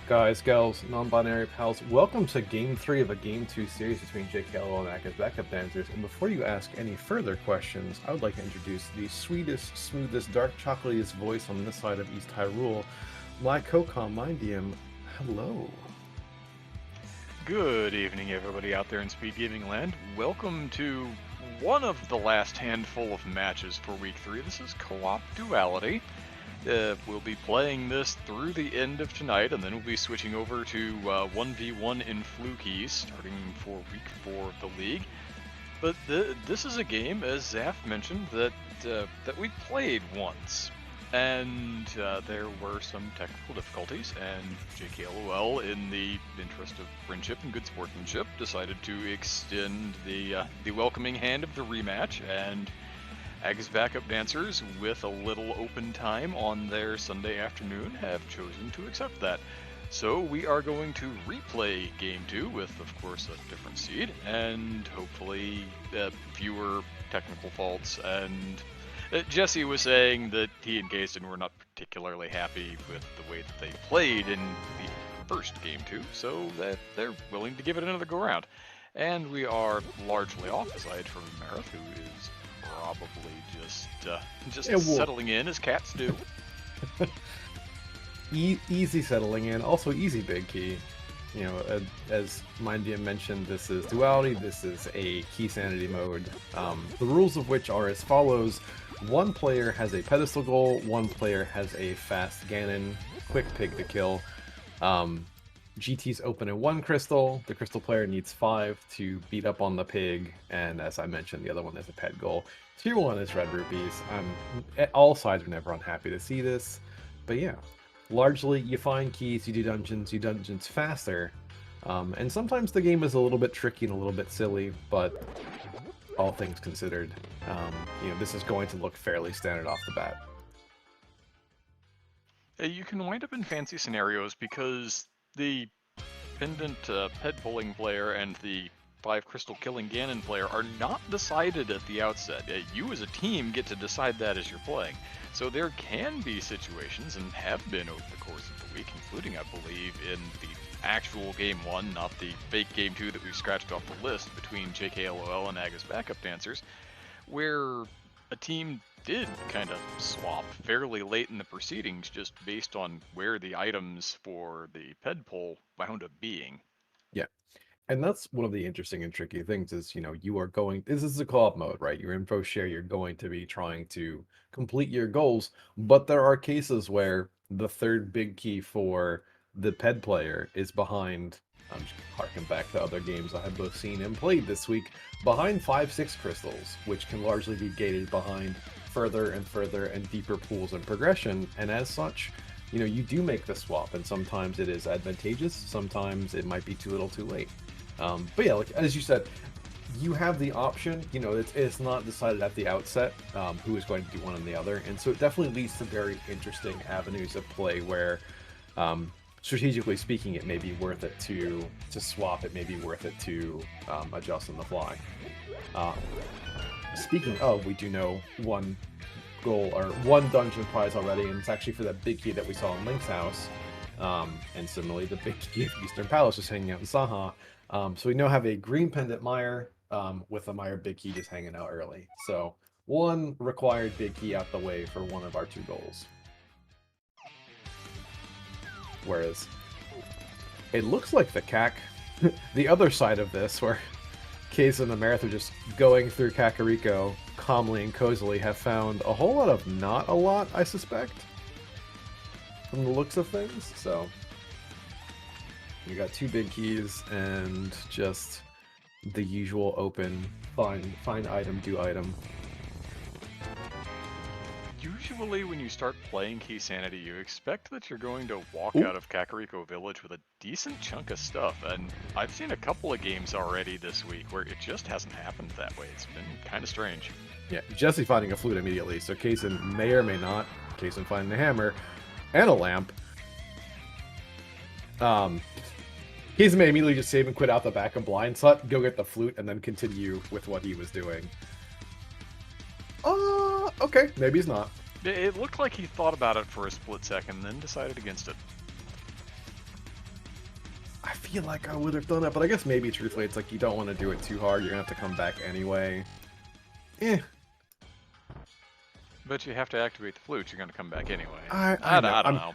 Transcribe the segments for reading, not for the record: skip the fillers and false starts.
Guys, gals, non-binary pals, welcome to Game 3 of a Game 2 series between JKLOL and Aka's backup dancers. And before you ask any further questions, I would like to introduce the sweetest, smoothest, dark chocolatiest voice on this side of East Hyrule, my co-com, my DM. Hello. Good evening, everybody out there in SpeedGaming land. Welcome to one of the last handful of matches for Week 3. This is Co-op Duality. We'll be playing this through the end of tonight, and then we'll be switching over to 1v1 in Flukies, starting for Week 4 of the league. But this is a game, as Zaf mentioned, that we played once. And there were some technical difficulties, and JKLOL, in the interest of friendship and good sportsmanship, decided to extend the welcoming hand of the rematch, and Aga's backup dancers, with a little open time on their Sunday afternoon, have chosen to accept that. So we are going to replay Game 2 with, of course, a different seed, and hopefully fewer technical faults. And Jesse was saying that he and Kaysen were not particularly happy with the way that they played in the first Game 2, so that they're willing to give it another go-round. And we are largely off, aside from Marith, who is probably just settling in as cats do. Easy settling in, also easy big key. You know, as MindDM mentioned, this is Duality, this is a key sanity mode, the rules of which are as follows. One player has a pedestal goal, one player has a fast Ganon, quick pig to kill. GT's open in 1 crystal, the crystal player needs 5 to beat up on the pig, and as I mentioned, the other one is a pet goal. Tier 1 is red rupees. All sides are never unhappy to see this, but yeah. Largely, you find keys, you do dungeons faster, and sometimes the game is a little bit tricky and a little bit silly, but all things considered, you know, this is going to look fairly standard off the bat. You can wind up in fancy scenarios because the pendant pet pulling player and the 5 crystal killing Ganon player are not decided at the outset. You as a team get to decide that as you're playing. So there can be situations, and have been over the course of the week, including, I believe, in the actual Game 1, not the fake Game 2 that we scratched off the list between JKLOL and Aga's backup dancers, where a team did kind of swap fairly late in the proceedings just based on where the items for the ped pull wound up being. Yeah. And that's one of the interesting and tricky things is, you know, this is a co-op mode, right? You're info share, you're going to be trying to complete your goals, but there are cases where the third big key for the ped player is behind, I'm just harking back to other games I have both seen and played this week, behind 5-6 crystals, which can largely be gated behind further and further and deeper pools and progression, and as such, you know, you do make the swap, and sometimes it is advantageous, sometimes it might be too little too late. But yeah, like as you said, you have the option, you know, it's not decided at the outset who is going to do one and the other, and so it definitely leads to very interesting avenues of play where, strategically speaking, it may be worth it to swap, it may be worth it to adjust on the fly. Speaking of, we do know one goal, or one dungeon prize already, and it's actually for that big key that we saw in Link's house, and similarly the big key of Eastern Palace is hanging out in Saha. So we now have a green pendant Mire with a Mire big key just hanging out early. So one required big key out the way for one of our 2 goals. Whereas it looks like the CAC, the other side of this, where Kaysen and Marith are just going through Kakariko calmly and cozily, have found a whole lot of not a lot, I suspect, from the looks of things. So you got 2 big keys and just the usual open find item, do item. Usually when you start playing Key Sanity, you expect that you're going to walk out of Kakariko Village with a decent chunk of stuff, and I've seen a couple of games already this week where it just hasn't happened that way. It's been kind of strange. Yeah, Jesse finding a flute immediately, so Kaysen may or may not. Kaysen finding a hammer and a lamp. Kaysen may immediately just save and quit out the back and blind slut, go get the flute, and then continue with what he was doing. Okay, maybe he's not. It looked like he thought about it for a split second, then decided against it. I feel like I would have done it, but I guess maybe truthfully it's like you don't want to do it too hard. You're gonna have to come back anyway. Eh. But you have to activate the flute. You're going to come back anyway. I know. I don't know.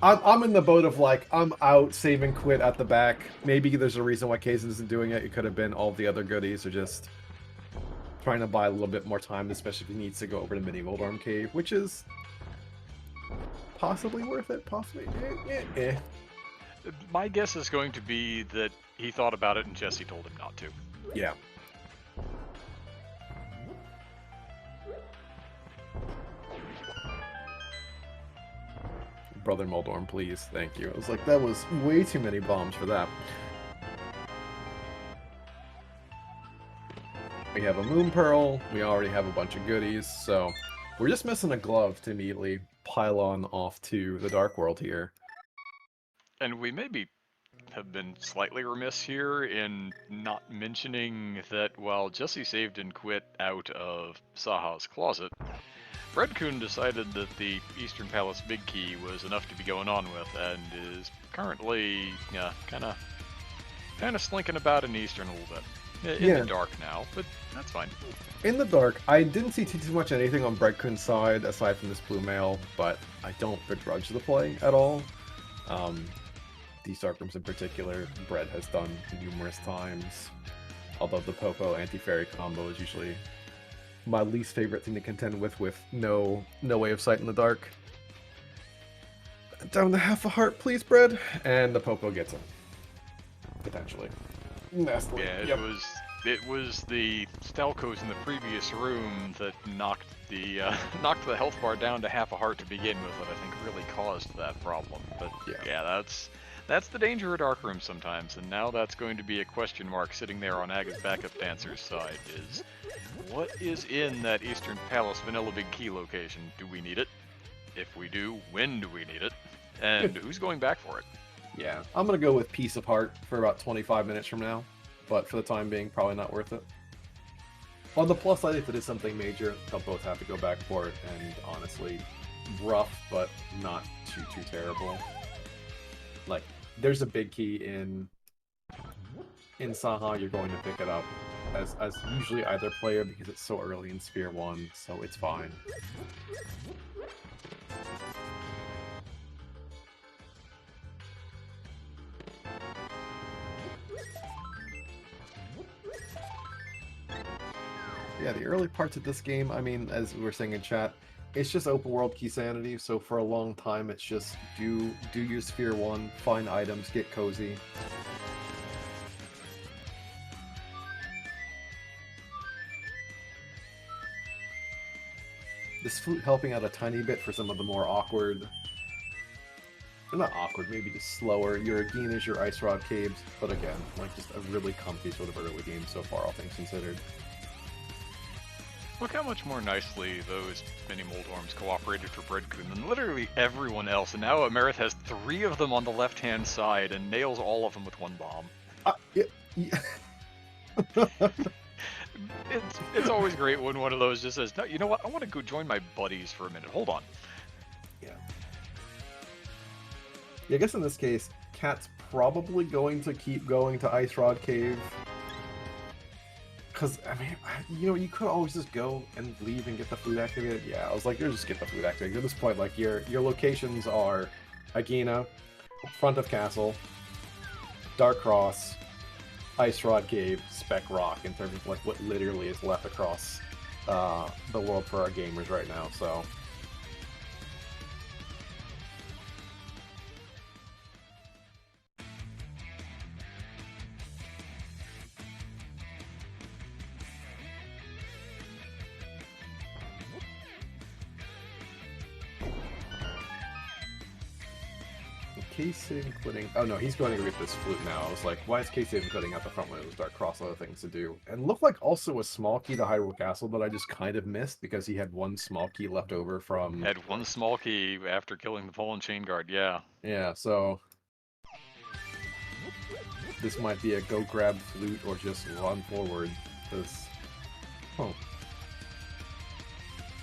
I'm in the boat of like I'm out, save and quit at the back. Maybe there's a reason why Kaizen isn't doing it. It could have been all the other goodies, or just trying to buy a little bit more time, especially if he needs to go over to Mini Moldorm Cave, which is possibly worth it. Possibly. My guess is going to be that he thought about it and Jesse told him not to. Yeah. Brother Moldorm, please. Thank you. I was like, that was way too many bombs for that. We have a Moon Pearl. We already have a bunch of goodies, so we're just missing a glove to immediately pile on off to the Dark World here. And we maybe have been slightly remiss here in not mentioning that while Jesse saved and quit out of Saha's closet, Redcoon decided that the Eastern Palace Big Key was enough to be going on with, and is currently kind of slinking about in Eastern a little bit. In the dark now, but that's fine. In the dark, I didn't see too much anything on Breadcoon's side aside from this blue mail, but I don't begrudge the play at all. These dark rooms in particular, Bread has done numerous times. Although the Popo anti-fairy combo is usually my least favorite thing to contend with no way of sight in the dark. Down to half a heart, please, Bread. And the Popo gets him. Potentially. Nastily. Yeah, it was the Stelcos in the previous room that knocked the health bar down to half a heart to begin with that I think really caused that problem. But yeah, that's the danger of dark rooms sometimes, and now that's going to be a question mark sitting there on Aga's backup dancer's side is, what is in that Eastern Palace Vanilla Big Key location? Do we need it? If we do, when do we need it? And who's going back for it? Yeah, I'm going to go with Piece of Heart for about 25 minutes from now, but for the time being, probably not worth it. On the plus side, if it is something major, they'll both have to go back for it, and honestly, rough, but not too terrible. Like, there's a big key in Saha, you're going to pick it up as usually either player because it's so early in Sphere 1, so it's fine. Yeah, the early parts of this game, I mean, as we were saying in chat, it's just open world key sanity, so for a long time it's just do your Sphere 1, find items, get cozy. This flute helping out a tiny bit for some of the more awkward, or not awkward, maybe just slower, your Aginas, your Ice Rod Caves, but again, like just a really comfy sort of early game so far, all things considered. Look how much more nicely those mini Moldorms cooperated for Breadcoon than literally everyone else, and now Amerith has 3 of them on the left-hand side and nails all of them with 1 bomb. Yeah. It's always great when one of those just says, no, you know what, I want to go join my buddies for a minute, hold on. Yeah, I guess in this case, Cat's probably going to keep going to Ice Rod Cave. Because, I mean, you know, you could always just go and leave and get the food activated. Yeah, I was like, just get the food activated. At this point, like, your locations are Agina, front of castle, Dark Cross, Ice Rod Cave, Spec Rock, in terms of, like, what literally is left across the world for our gamers right now, so... K-Save quitting. Oh no, he's going to go get this flute now. I was like, why is K-Save quitting at the front when it was Dark Cross other things to do? And looked like also a small key to Hyrule Castle that I just kind of missed because he had 1 small key left over from... Had 1 small key after killing the Fallen Chain Guard, yeah. Yeah, so... this might be a go grab flute or just run forward, because... Oh.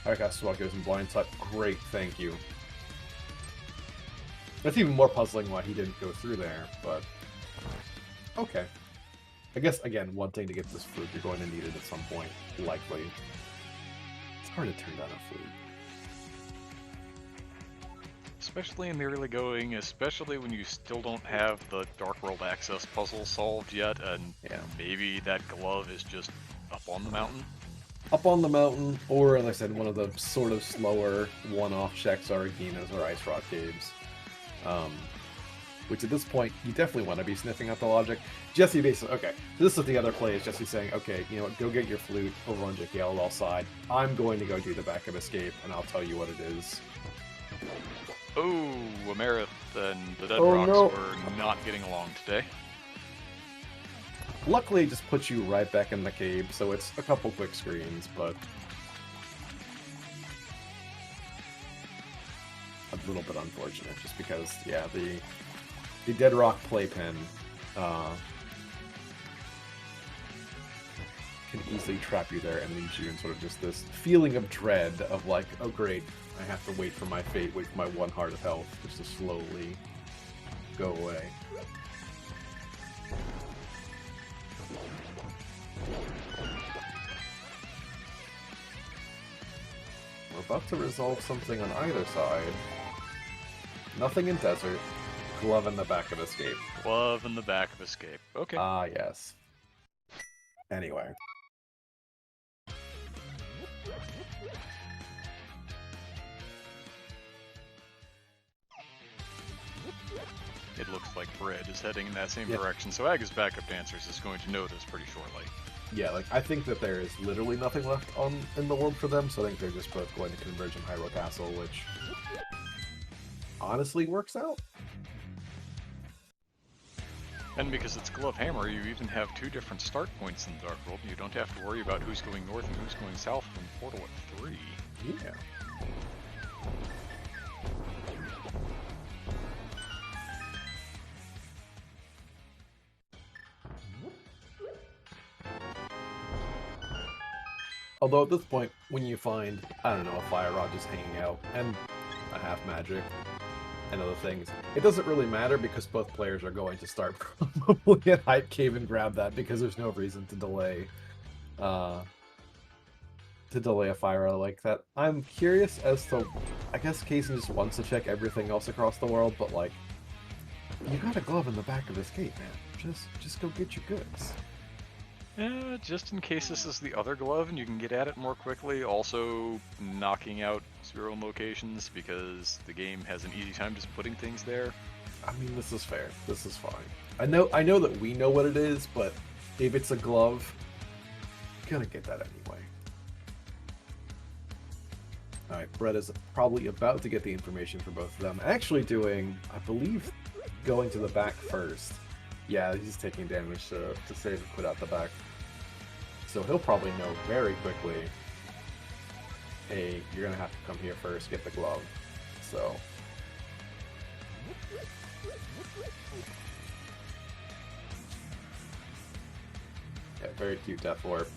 I got Swag goes in blind sight. Great, thank you. That's even more puzzling why he didn't go through there, but... Okay. I guess, again, one thing to get this flute, you're going to need it at some point, likely. It's hard to turn down a flute. Especially in the early going, especially when you still don't have the Dark World access puzzle solved yet, and Yeah. maybe that glove is just up on the mountain. Up on the mountain, or, as I said, one of the sort of slower one-off checks are Arenas or Ice Rock Caves. Which at this point, you definitely want to be sniffing out the logic. Jesse basically, okay, this is the other play, is Jesse saying, okay, you know what, go get your flute over on JKLOL side. I'm going to go do the backup escape, and I'll tell you what it is. Oh, Amarith and the Dead Oh, Rocks no. were not getting along today. Luckily, it just puts you right back in the cave, so it's a couple quick screens, but a little bit unfortunate, just because, yeah, the Dead Rock playpen can easily trap you there and leaves you in sort of just this feeling of dread of like, oh great, I have to wait for my fate, wait for my one heart of health, just to slowly go away. We're about to resolve something on either side. Nothing in desert. Glove in the back of escape. Glove in the back of escape. Okay. Ah, yes. Anyway. It looks like Bread is heading in that same direction, so Aga's backup dancers is going to know this pretty shortly. Yeah, like, I think that there is literally nothing left in the world for them, so I think they're just both going to converge in Hyrule Castle, which honestly works out. And because it's Glove Hammer, you even have 2 different start points in the Dark World. You don't have to worry about who's going north and who's going south from Portal at 3. Yeah. Although at this point, when you find, I don't know, a fire rod just hanging out, and a half magic, and other things, it doesn't really matter because both players are going to start probably at Hype Cave and grab that because there's no reason to delay a fire rod like that. I'm curious as to, I guess Casey just wants to check everything else across the world, but like, you got a glove in the back of this gate, man. Just go get your goods. Yeah, just in case this is the other glove and you can get at it more quickly. Also, knocking out 0 locations because the game has an easy time just putting things there. I mean, this is fair. This is fine. I know that we know what it is, but if it's a glove, you're gonna get that anyway. Alright, Brett is probably about to get the information for both of them. Actually doing, I believe, going to the back first. Yeah, he's taking damage to save and put out the back. So he'll probably know very quickly, hey, you're going to have to come here first, get the glove. So... yeah, very cute Death Warp.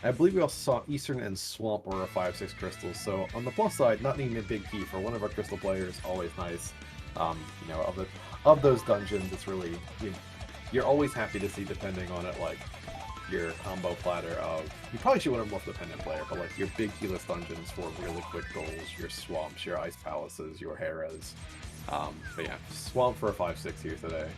I believe we also saw Eastern and Swamp were 5/6 crystals, so on the plus side, not needing a big key for one of our crystal players, always nice. You know, of those dungeons, it's really, you're always happy to see, depending on it, like, your combo platter of, you probably should want a more dependent player, but like your big keyless dungeons for really quick goals, your swamps, your ice palaces, your Heras. But yeah, Swamp for a 5/6 here today.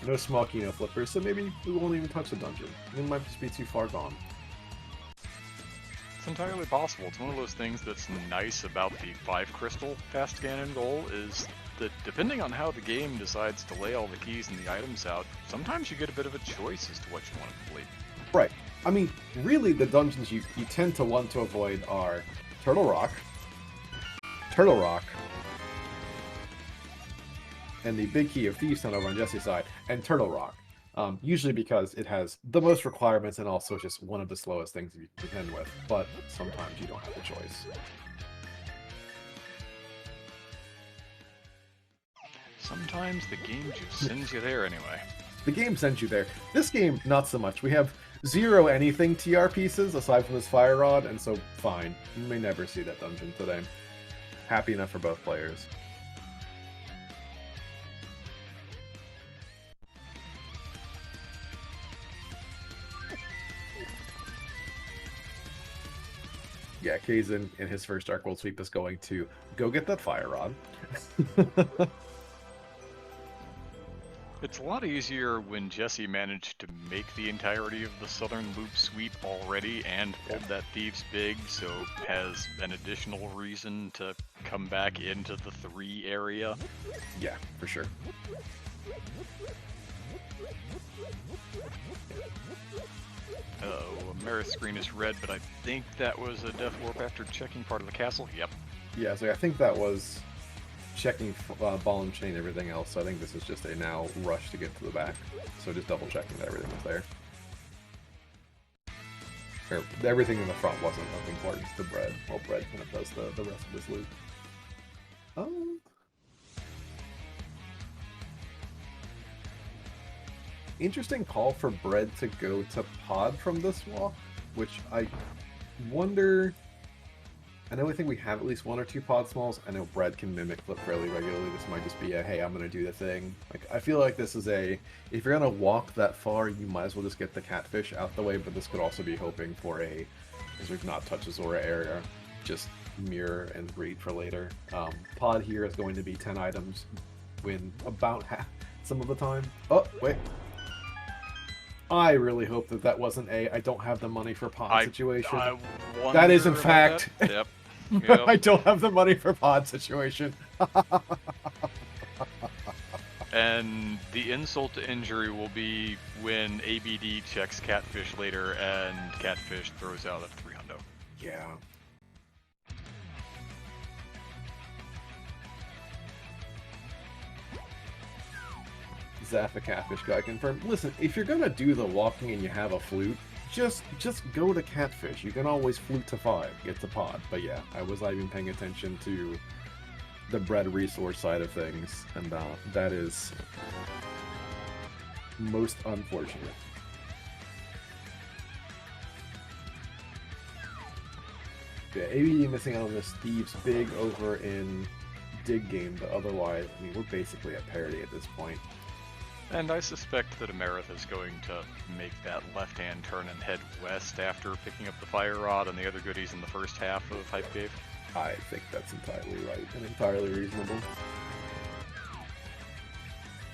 No small key, no flippers, so maybe we won't even touch the dungeon. We might just be too far gone. It's entirely possible. It's one of those things that's nice about the 5 crystal fast ganon goal is that depending on how the game decides to lay all the keys and the items out, sometimes you get a bit of a choice as to what you want to complete. Right. I mean, really the dungeons you tend to want to avoid are Turtle Rock, and the big key of Thieves Town over on Jesse's side, and Turtle Rock. Usually because it has the most requirements and also just one of the slowest things you can contend with, but sometimes you don't have a choice. Sometimes the game just sends you there anyway. The game sent you there. This game, not so much. We have 0 anything TR pieces aside from this fire rod, and so fine. You may never see that dungeon today. Happy enough for both players. Yeah, Kaizen in his first Dark World sweep is going to go get that fire rod. It's a lot easier when Jesse managed to make the entirety of the Southern Loop sweep already and pulled that Thieves Big, so has an additional reason to come back into the 3 area. Yeah, for sure. Oh, Marith's screen is red, but I think that was a Death Warp after checking part of the castle. Yep. Yeah, so I think that was checking ball and chain, everything else. So I think this is just a now rush to get to the back. So just double checking that everything was there. Or everything in the front wasn't of importance to Bread. Well, Bread kind of does the rest of this loop. Interesting call for Bread to go to Pod from this walk, which I wonder. I think we have at least 1 or 2 pod smalls. I know Bread can mimic flip fairly regularly. This might just be a, hey, I'm going to do the thing. Like, I feel like this is a, if you're going to walk that far, you might as well just get the catfish out the way, but this could also be hoping for a, as we've not touched the Zora area, just mirror and breed for later. Pod here is going to be 10 items, win about half some of the time. Oh, wait. I really hope that that wasn't a I don't have the money for pod situation. That is, in fact, that. Yep. Yep. I don't have the money for pod situation. And the insult to injury will be when ABD checks Catfish later and Catfish throws out a 300. Yeah. Zappa Catfish guy confirmed. Listen, if you're gonna do the walking and you have a flute, just go to Catfish. You can always flute to 5, get to pod. But yeah, I was not even paying attention to the Bread resource side of things, and that is most unfortunate. Yeah, ABD missing out on this Thieves Big over in Dig Game, but otherwise, I mean, we're basically at parity at this point. And I suspect that Amarith is going to make that left-hand turn and head west after picking up the Fire Rod and the other goodies in the first half of Hype Cave. I think that's entirely right and entirely reasonable.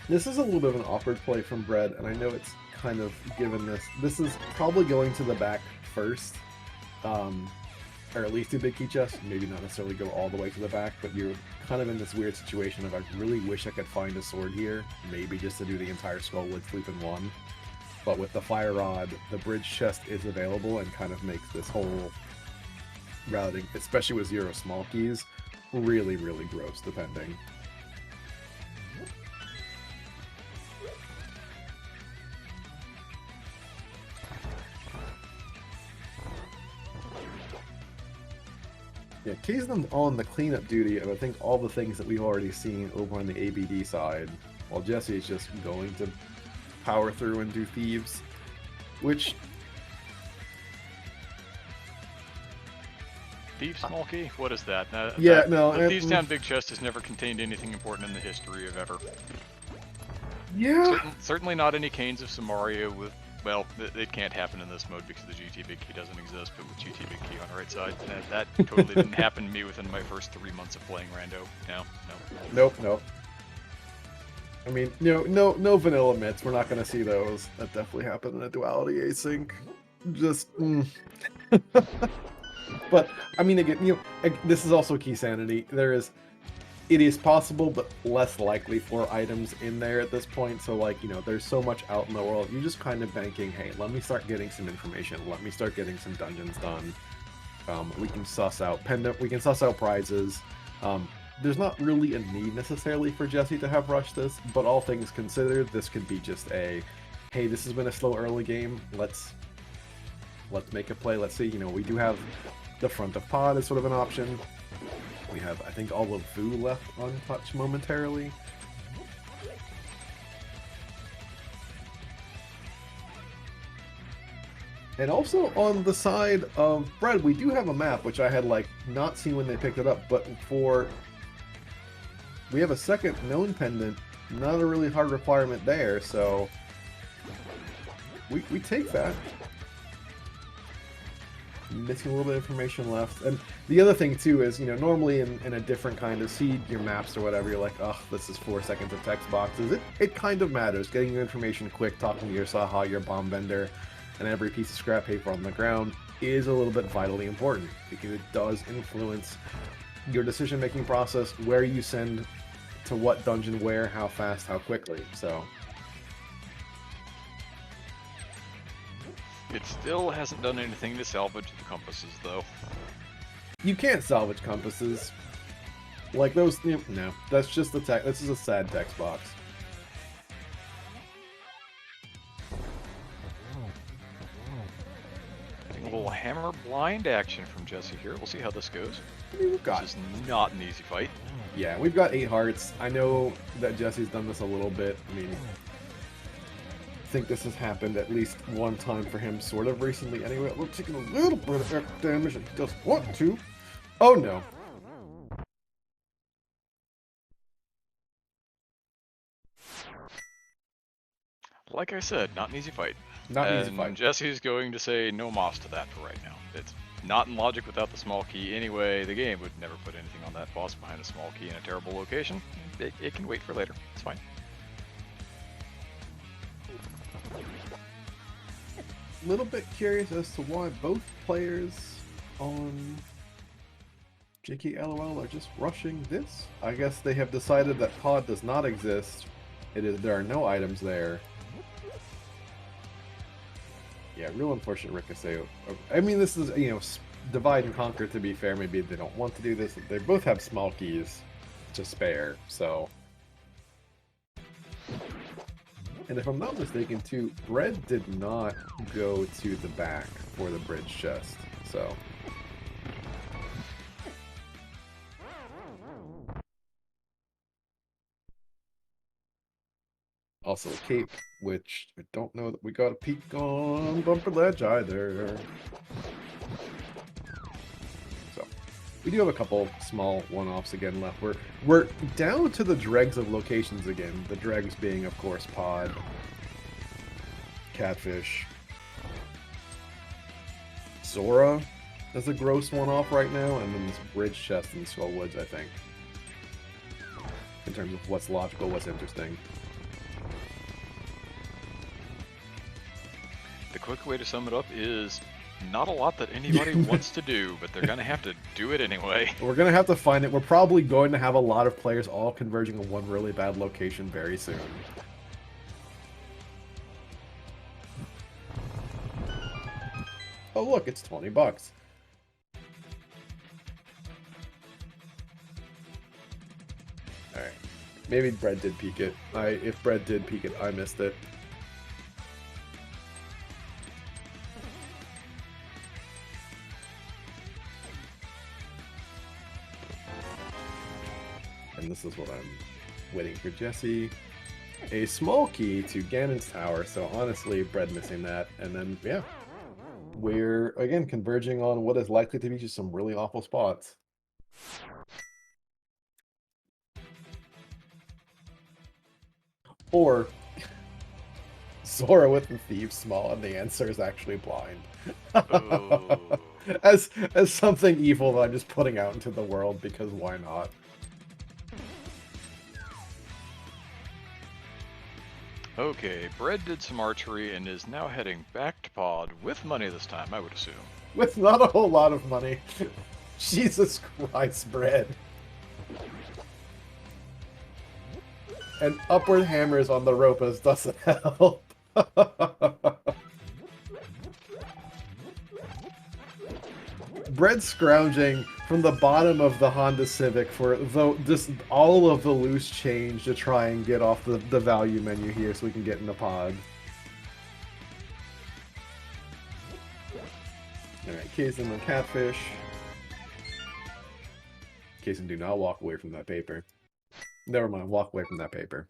This is a little bit of an awkward play from Bread, and I know it's kind of given this. This is probably going to the back first, or at least a big key chest. Maybe not necessarily go all the way to the back, but you're kind of in this weird situation of I really wish I could find a sword here, maybe just to do the entire Skull Wood Sleep in one. But with the Fire Rod, the bridge chest is available and kind of makes this whole routing, especially with 0 small keys, really, really gross, depending. Yeah, Kaizen's on the cleanup duty of I think all the things that we've already seen over on the ABD side, while Jesse is just going to power through and do Thieves, which... Thieves small key? What is that? Yeah, no... The Thieves Town Big Chest has never contained anything important in the history of ever. Yeah! Certainly not any Canes of Samaria with... Well, it can't happen in this mode because the GT Big Key doesn't exist, but with GT Big Key on the right side, that totally didn't happen to me within my first 3 months of playing Rando. Nope. I mean, no vanilla mitts. We're not going to see those. That definitely happened in a duality async. Just, But, I mean, again, this is also key sanity. It is possible, but less likely for items in there at this point. So, like, there's so much out in the world. You're just kind of banking, hey, let me start getting some information. Let me start getting some dungeons done. We can suss out we can suss out prizes. There's not really a need necessarily for Jesse to have rushed this, but all things considered, this could be just a, hey, this has been a slow early game. Let's make a play. Let's see. We do have the front of pod as sort of an option. We have, I think, all of Vu left untouched momentarily. And also on the side of Bread, we do have a map, which I had like not seen when they picked it up, but we have a second known pendant, not a really hard requirement there, so we take that. Missing a little bit of information left. And the other thing too is, normally in a different kind of seed, your maps or whatever, you're like, oh, this is 4 seconds of text boxes. It kind of matters. Getting your information quick, talking to your Saha, your bomb vendor, and every piece of scrap paper on the ground is a little bit vitally important, because it does influence your decision-making process, where you send to what dungeon, where, how fast, how quickly. So It still hasn't done anything to salvage the compasses, though. you can't salvage compasses. Like those, no, that's just the text. This is a sad text box. Getting a little hammer blind action from Jesse here. We'll see how this goes. We've got, This is not an easy fight. yeah, we've got 8 hearts. I know that Jesse's done this a little bit. I mean, I think this has happened at least one time for him sort of recently. Anyway, we're taking a little bit of extra damage and he doesn't want to. Oh no. Like I said, not an easy fight. Not an easy fight. Jesse's going to say no moss to that for right now. It's not in logic without the small key. Anyway, the game would never put anything on that boss behind a small key in a terrible location. It can wait for later. It's fine. Little bit curious as to why both players on JKLOL are just rushing this. I guess they have decided that pod does not exist. There are no items there. Yeah, real unfortunate ricochet. I mean, this is, divide and conquer, to be fair. Maybe they don't want to do this. They both have small keys to spare, so. And if I'm not mistaken, too, Bread did not go to the back for the bridge chest, so. Also a cape, which I don't know that we got a peek on Bumper Ledge either. So, we do have a couple small one-offs again left. We're down to the dregs of locations again. The dregs being, of course, Pod, Catfish, Zora as a gross one-off right now, and then this bridge chest in Swell Woods, I think. In terms of what's logical, what's interesting. The quick way to sum it up is not a lot that anybody wants to do, but they're going to have to do it anyway. We're going to have to find it. We're probably going to have a lot of players all converging on one really bad location very soon. Oh look, it's $20. Alright. Maybe Bread did peek it. If Bread did peek it, I missed it. And this is what I'm waiting for Jesse. A small key to Ganon's Tower, so honestly, Bread missing that. And then, yeah. We're, again, converging on what is likely to be just some really awful spots. Or Zora with the Thieves Small, and the answer is actually blind. Oh. as something evil that I'm just putting out into the world, because why not? Okay, Bread did some archery and is now heading back to Pod with money this time, I would assume. With not a whole lot of money. Jesus Christ, Bread. And upward hammers on the ropes doesn't help. Bread scrounging from the bottom of the Honda Civic for just all of the loose change to try and get off the value menu here so we can get in the pod. Alright, Kazin and Catfish. Kazin, do not walk away from that paper. Never mind, walk away from that paper.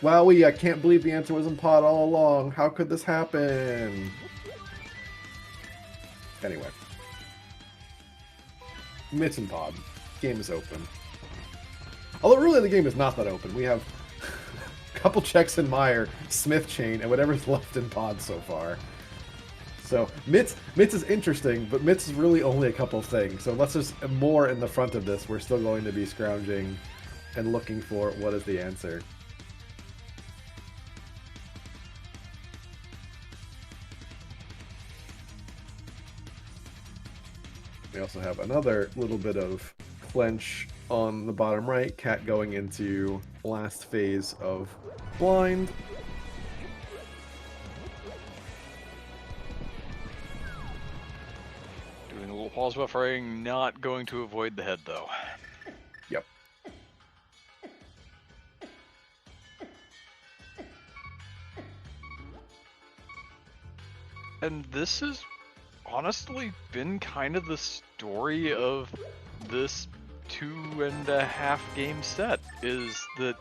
Wowee, I can't believe the answer was in pod all along. How could this happen? Anyway. Mitts and pod. Game is open. Although really the game is not that open. We have a couple checks in Meyer, Smith chain, and whatever's left in pod so far. So Mitts is interesting, but Mitts is really only a couple things. So unless there's more in the front of this, we're still going to be scrounging and looking for what is the answer. We also have another little bit of clench on the bottom right. Cat going into last phase of blind. Doing a little pause buffering, not going to avoid the head though. Yep. And this has honestly been kind of the story of this 2.5 game set, is that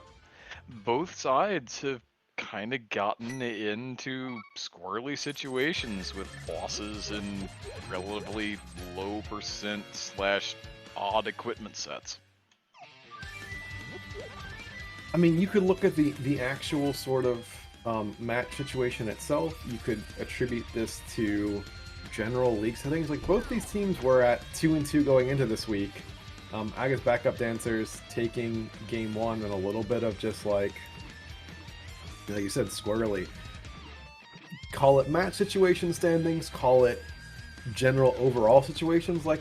both sides have kind of gotten into squirrely situations with bosses in relatively low percent / odd equipment sets. I mean, you could look at the actual sort of match situation itself. You could attribute this to general league settings. Like, both these teams were at 2-2 going into this week. Aga's backup dancers taking game one and a little bit of just like you said, squirrely. Call it match situation standings, call it general overall situations. Like,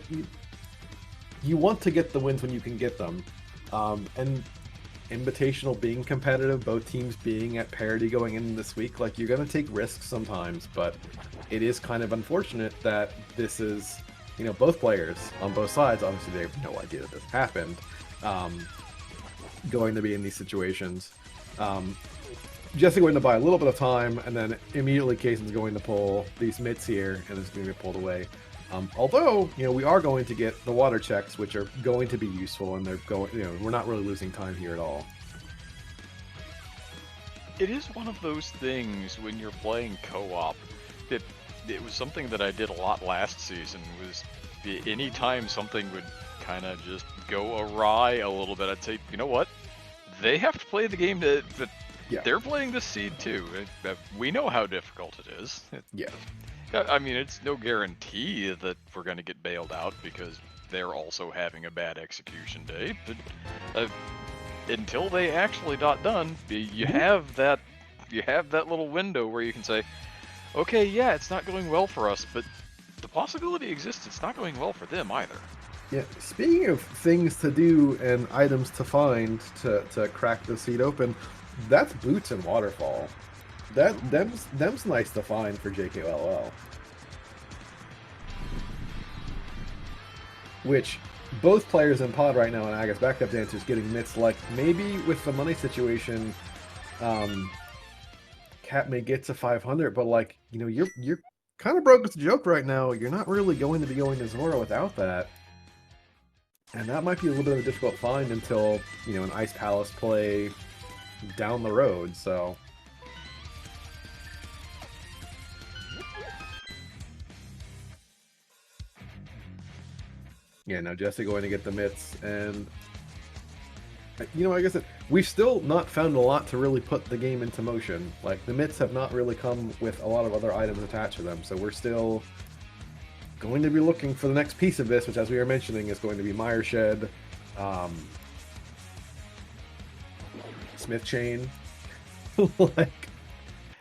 you want to get the wins when you can get them. And Invitational being competitive, both teams being at parity going in this week, like, you're going to take risks sometimes, but it is kind of unfortunate that this is, you know, both players on both sides, obviously they have no idea that this happened, going to be in these situations. Jesse going to buy a little bit of time, and then immediately Kaysen's going to pull these mitts here, and it's going to be pulled away. Although, you know, we are going to get the water checks, which are going to be useful, and they're going, you know, we're not really losing time here at all. It is one of those things when you're playing co-op that it was something that I did a lot last season, was anytime something would kind of just go awry a little bit, I'd say, you know what? They have to play the game that Yeah. they're playing this seed too. We know how difficult it is. Yeah. I mean, it's no guarantee that we're going to get bailed out because they're also having a bad execution day. But until they actually got done, you have that little window where you can say, okay, yeah, it's not going well for us, but the possibility exists it's not going well for them either. Yeah. Speaking of things to do and items to find to crack the seed open, that's Boots and Waterfall. Them's nice to find for JKLOL. Which both players in pod right now and Aga's backup dancers getting mitts. Like, maybe with the money situation, Cat may get to 500, but like, you know, you're kind of broke as a joke right now. You're not really going to be going to Zora without that. And that might be a little bit of a difficult find until, you know, an Ice Palace play down the road, so. Yeah, now Jesse going to get the mitts, and you know, like I said, we've still not found a lot to really put the game into motion. Like, the mitts have not really come with a lot of other items attached to them, so we're still going to be looking for the next piece of this, which, as we were mentioning, is going to be Meyer Shed, Smith Chain. Like,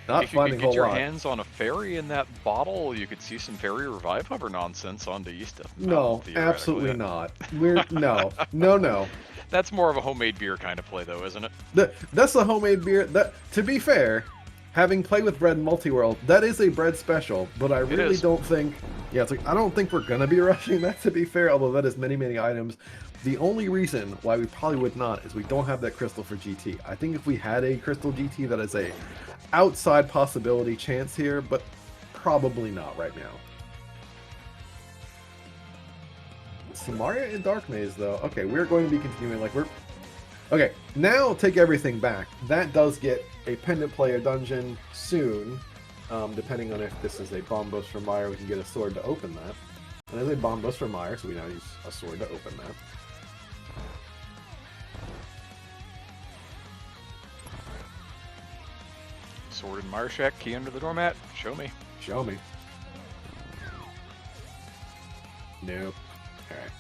not if you finding could a get your whole lot. hands on a fairy in that bottle, you could see some fairy revive hover nonsense on the East of No, absolutely not. We're no. That's more of a homemade beer kind of play, though, isn't it? That's a homemade beer. That, to be fair, having played with bread in Multiworld, that is a bread special. But I really don't think. Yeah, it's like, I don't think we're gonna be rushing that. To be fair, although that is many items. The only reason why we probably would not is we don't have that crystal for GT. I think if we had a crystal GT, that is a outside possibility chance here, but probably not right now. Samaria in Dark Maze, though. Okay, we're going to be continuing. Like, we're Okay, now take everything back. That does get a pendant player dungeon soon. Depending on if this is a Bombos for Mire, we can get a sword to open that. And there's a Bombos for Mire, so we now use a sword to open that. Sword in Mire Shack, key under the doormat. Show me. Show me. Nope. Alright.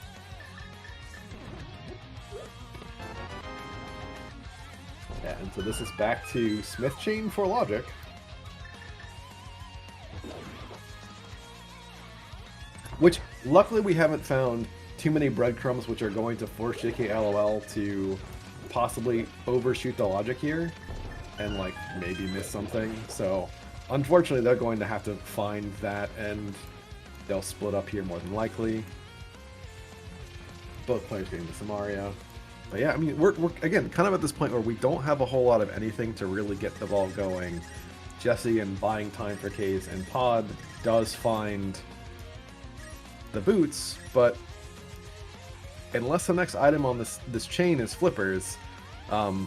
Yeah, and so this is back to Smith Chain for logic. Which, luckily we haven't found too many breadcrumbs which are going to force JKLOL to possibly overshoot the logic here and, like, maybe miss something. So, unfortunately, they're going to have to find that, and they'll split up here more than likely. Both players getting the Samaria. But yeah, I mean, we're again, kind of at this point where we don't have a whole lot of anything to really get the ball going. Jesse and buying time for K's and Pod does find the boots, but unless the next item on this chain is flippers,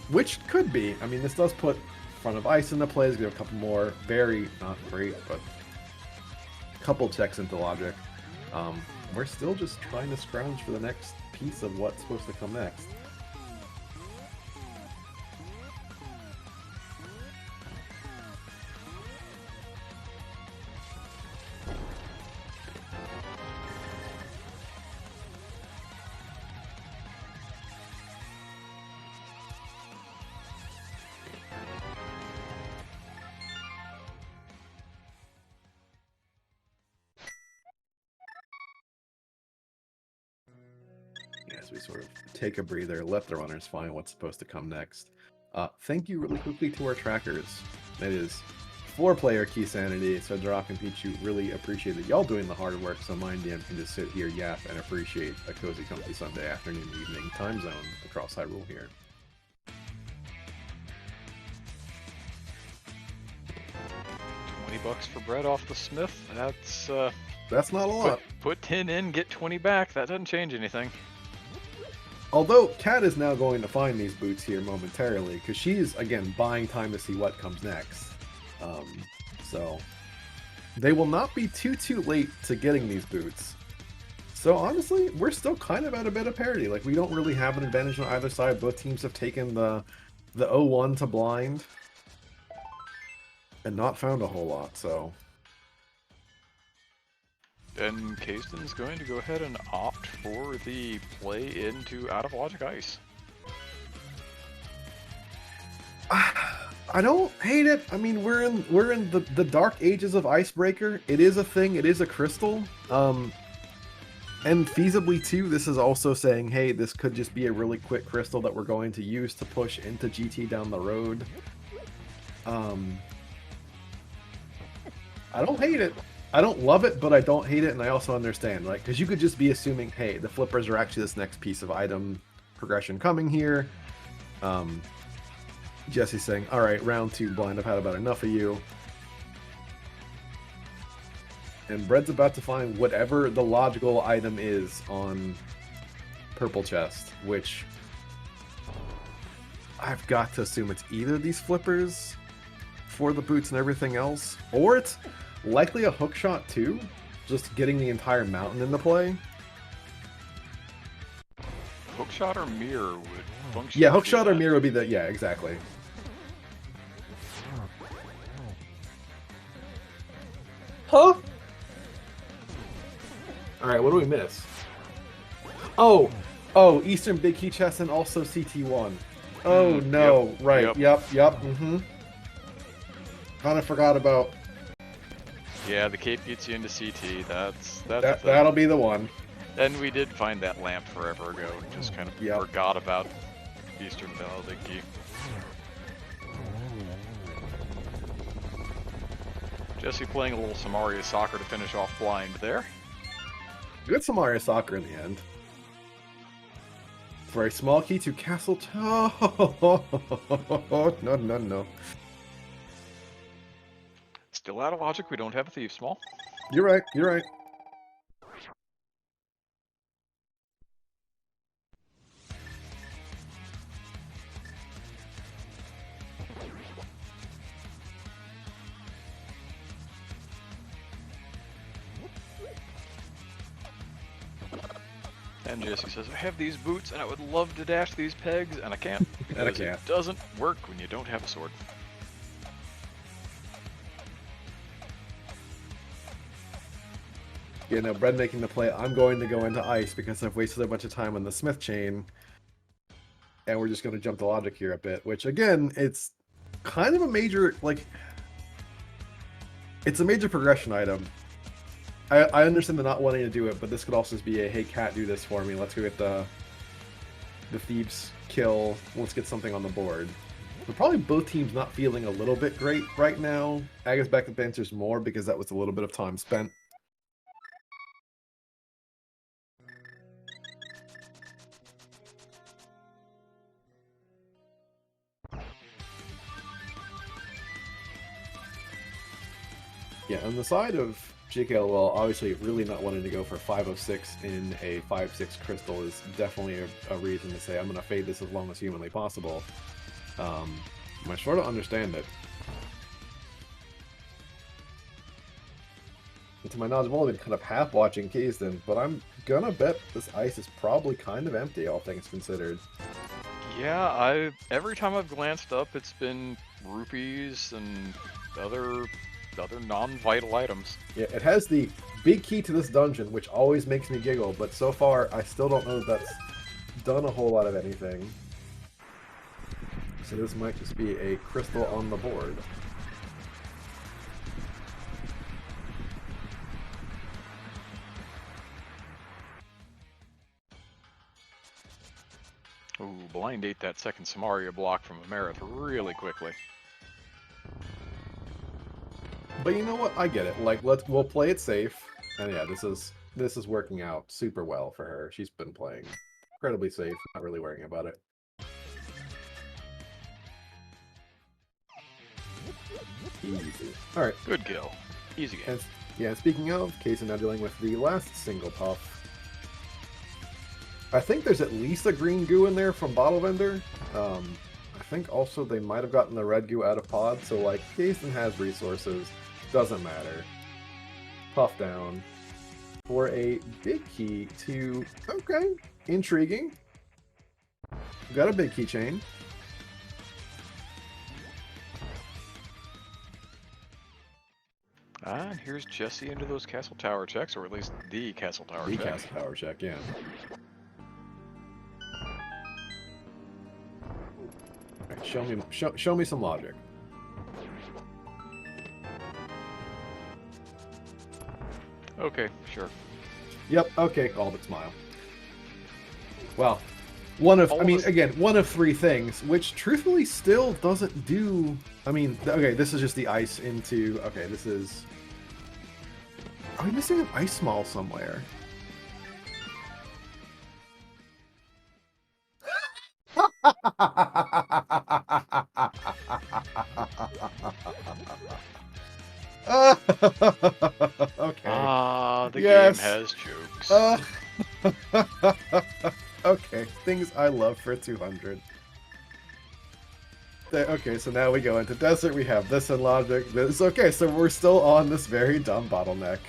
which could be. I mean, this does put Front of Ice into play. There's gonna be a couple more, very not great, but a couple checks into logic. We're still just trying to scrounge for the next piece of what's supposed to come next. Yes, we sort of take a breather, let the runners find what's supposed to come next. Thank you really quickly to our trackers. That is 4-player Key Sanity, so Drock and Pichu really appreciate that y'all doing the hard work, so my DM can just sit here, yap, and appreciate a cozy, comfy Sunday afternoon, evening time zone across Hyrule here. $20 for bread off the Smith. That's not a lot. Put 10 in, get 20 back. That doesn't change anything. Although, Kat is now going to find these boots here momentarily, because she's, again, buying time to see what comes next. So, they will not be too late to getting these boots. So, honestly, we're still kind of at a bit of parity. Like, we don't really have an advantage on either side. Both teams have taken the 0-1 to blind and not found a whole lot, so... And Kasten's going to go ahead and opt for the play into Out of Logic Ice. I don't hate it. I mean, we're in the dark ages of Icebreaker. It is a thing. It is a crystal. And feasibly too, this is also saying, hey, this could just be a really quick crystal that we're going to use to push into GT down the road. I don't hate it. I don't love it, but I don't hate it, and I also understand, like, because you could just be assuming, hey, the flippers are actually this next piece of item progression coming here. Jesse's saying, all right, round 2 blind, I've had about enough of you. And Bread's about to find whatever the logical item is on purple chest, which I've got to assume it's either these flippers for the boots and everything else, or it's likely a hook shot too, just getting the entire mountain into play. Hookshot or mirror would function. Yeah, hookshot or mirror would be the, yeah, exactly. Huh? Alright, what do we miss? Oh, Eastern Big Key Chest and also CT1. Oh no, yep, right, yep, mm-hmm. Kind of forgot about... Yeah, the cape gets you into CT. That'll be the one. And we did find that lamp forever ago. Just kind of forgot about Eastern Big Key. Jesse playing a little Samaria soccer to finish off blind there. Good Samaria soccer in the end. For a small key to Castle No. Still out of logic, we don't have a Thief Small. You're right. And Jesse says, I have these boots and I would love to dash these pegs, and I can't And I because it can't. doesn't work when you don't have a sword. You know, Brett making the play, I'm going to go into ice because I've wasted a bunch of time on the smith chain. And we're just going to jump the logic here a bit, which again, it's kind of a major, like, it's a major progression item. I understand the not wanting to do it, but this could also be a, hey, cat, do this for me. Let's go get the Thebes kill. Let's get something on the board. But probably both teams not feeling a little bit great right now. I guess back to Panthers more because that was a little bit of time spent. Yeah, on the side of JKLOL, obviously really not wanting to go for 506 in a 5-6 crystal is definitely a reason to say I'm going to fade this as long as humanly possible. I sort of understand it. And to my knowledge, I've only been kind of half watching Kaysden, but I'm gonna bet this ice is probably kind of empty, all things considered. Yeah, every time I've glanced up, it's been rupees and other non-vital items. Yeah, it has the big key to this dungeon, which always makes me giggle, but so far I still don't know that that's done a whole lot of anything. So this might just be a crystal on the board. Ooh, blind ate that second Samaria block from Amarith really quickly. But you know what? I get it. Like, we'll play it safe. And yeah, this is working out super well for her. She's been playing incredibly safe, not really worrying about it. Easy. Alright. Good kill. Easy game. And, yeah, speaking of, Kaysden now dealing with the last single puff. I think there's at least a green goo in there from Bottle Vendor. I think also they might have gotten the red goo out of pod, so like, Kaysden has resources. Doesn't matter. Puff down. For a big key to... Okay, intriguing. Got a big keychain. And here's Jesse into those castle tower checks, or at least the castle tower The check. castle tower check, yeah. Alright, show me some logic. Okay, sure. Yep, okay, called it, smile. Well, one of three things, which truthfully still doesn't do... I mean, okay, this is just the ice into... Okay, this is... Are we missing an ice small somewhere? Okay. Ah, the Yes. game has jokes. Okay, things I love for 200. Okay, so now we go into desert, we have this in logic, this... Okay, so we're still on this very dumb bottleneck.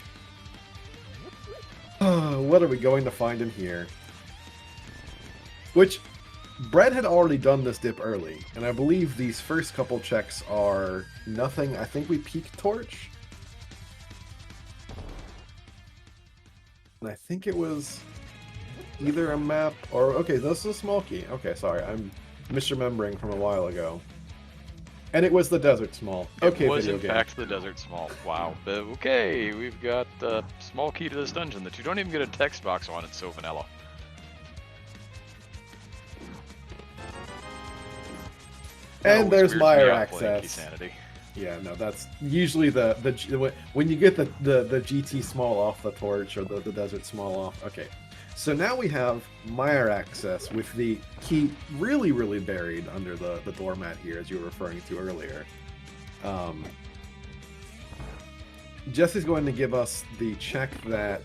What are we going to find in here? Which, Brett had already done this dip early, and I believe these first couple checks are nothing. I think we peak torch. And I think it was either a map or... Okay, this is a small key. Okay, sorry, I'm misremembering from a while ago. And it was the desert small. Okay, it was video in game. fact the desert small. Wow. Okay, we've got a small key to this dungeon that you don't even get a text box on. It's so vanilla. And there's Meyer access. access. Yeah, no, that's usually when you get the GT small off the torch or the desert small off. Okay, so now we have Meyer access with the key really, really buried under the doormat here, as you were referring to earlier. Jesse's going to give us the check that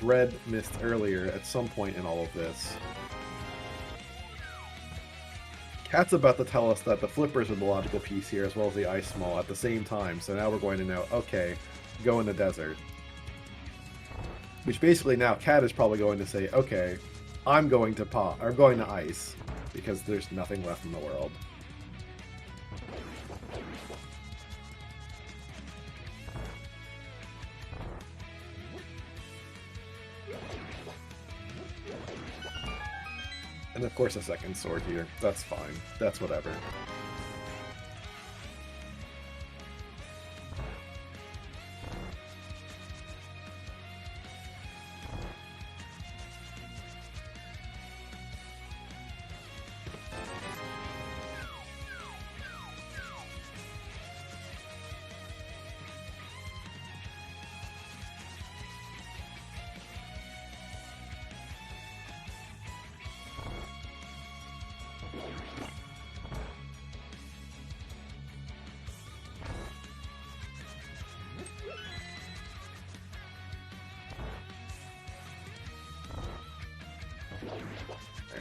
Bread missed earlier at some point in all of this. Cat's about to tell us that the flippers are the logical piece here, as well as the ice small at the same time. So now we're going to know, okay, go in the desert. Which basically now Cat is probably going to say, okay, I'm going to going to ice, because there's nothing left in the world. And of course a second sword here. That's fine. That's whatever.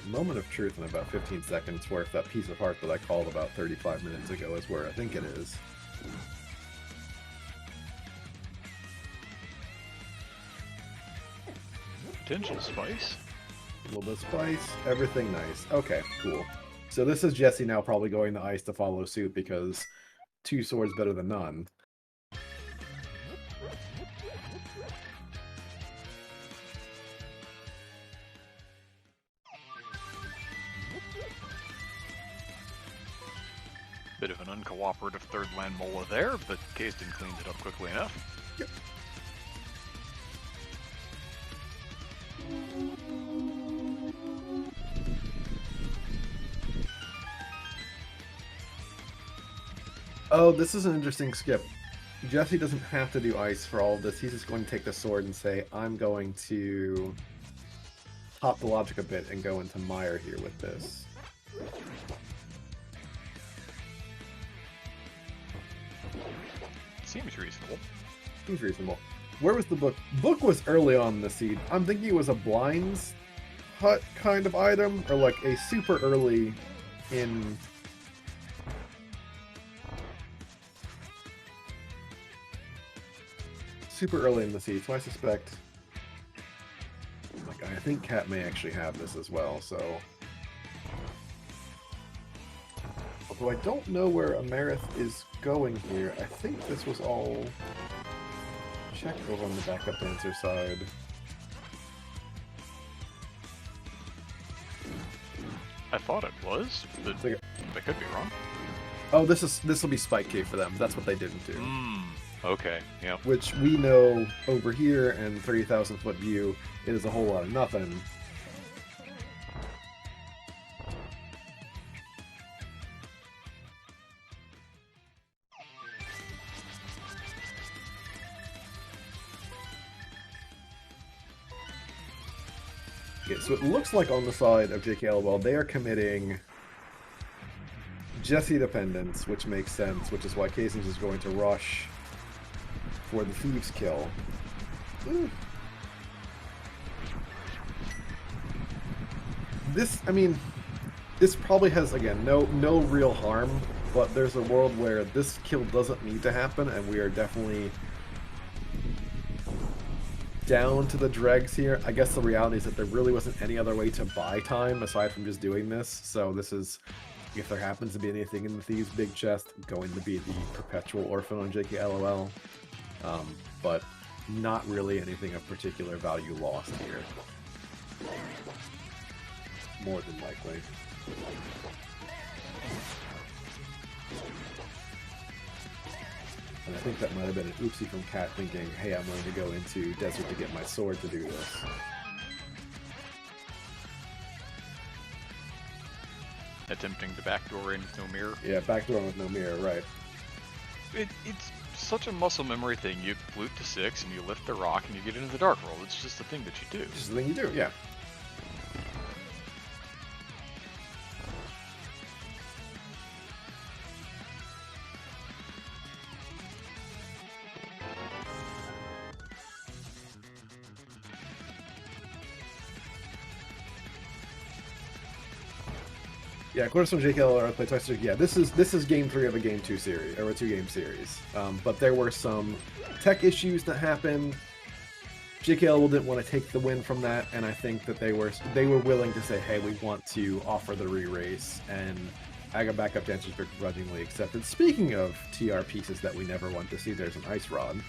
Moment of truth in about 15 seconds worth. That piece of heart that I called about 35 minutes ago is where I think it is. Potential spice. A little bit of spice. Everything nice. Okay, cool. So this is Jesse now probably going to ice to follow suit because 2 swords better than none. Bit of an uncooperative third land mola there, but Kayston cleans it up quickly enough. Yep. Oh, this is an interesting skip. Jesse doesn't have to do ice for all of this. He's just going to take the sword and say, I'm going to hop the logic a bit and go into mire here with this. Seems reasonable. Seems reasonable. Where was the book? Book was early on in the seed. I'm thinking it was a blinds hut kind of item, or like a super early in... Super early in the seed, so I suspect... Like, I think Cat may actually have this as well, so... Although I don't know where Amarith is going here. I think this was all checked over on the backup dancer side. I thought it was, but I could be wrong. Oh, this will be Spike Cave for them. That's what they didn't do. Okay, yeah. Which we know over here in 30,000 foot view, it is a whole lot of nothing. Okay, so it looks like on the side of JKLOL, they are committing Jesse dependence, which makes sense, which is why Kayston is going to rush for the Thieves kill. Ooh. This, I mean, this probably has, again, no real harm, but there's a world where this kill doesn't need to happen, and we are definitely down to the dregs here. I guess the reality is that there really wasn't any other way to buy time aside from just doing this, so this is, if there happens to be anything in the Thieves' big chest, going to be the perpetual orphan on JKLOL, but not really anything of particular value lost here. More than likely. And I think that might have been an oopsie from Cat thinking, hey, I'm going to go into desert to get my sword to do this. Attempting to backdoor in with no mirror. Yeah, backdoor with no mirror, right. It's such a muscle memory thing. You flute to 6 and you lift the rock and you get into the dark roll. It's just a thing that you do. It's just a thing you do, yeah. Yeah, Cornerstone JKLOL play twice. Yeah, this is game 3 of a game 2 series, or a 2-game series. But there were some tech issues that happened JKLOL didn't want to take the win from that, and I think that they were willing to say, hey, we want to offer the re-race, and Aga Backup Dancers begrudgingly accepted. Speaking of TR pieces that we never want to see, there's an Ice Rod.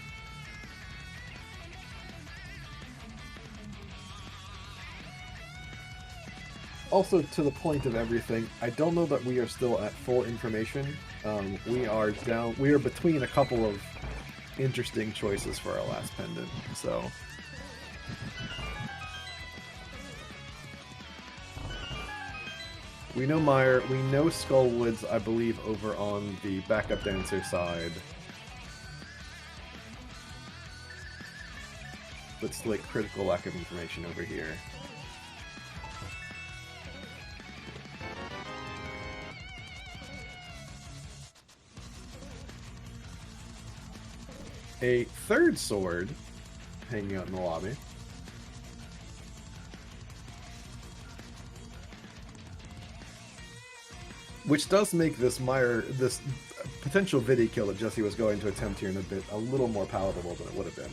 Also, to the point of everything, I don't know that we are still at full information. We are between a couple of interesting choices for our last pendant, so... We know Meyer, we know Skullwoods, I believe, over on the backup dancer side. But still, like, critical lack of information over here. A third sword hanging out in the lobby. Which does make this potential Vidi kill that Jesse was going to attempt here in a bit a little more palatable than it would have been.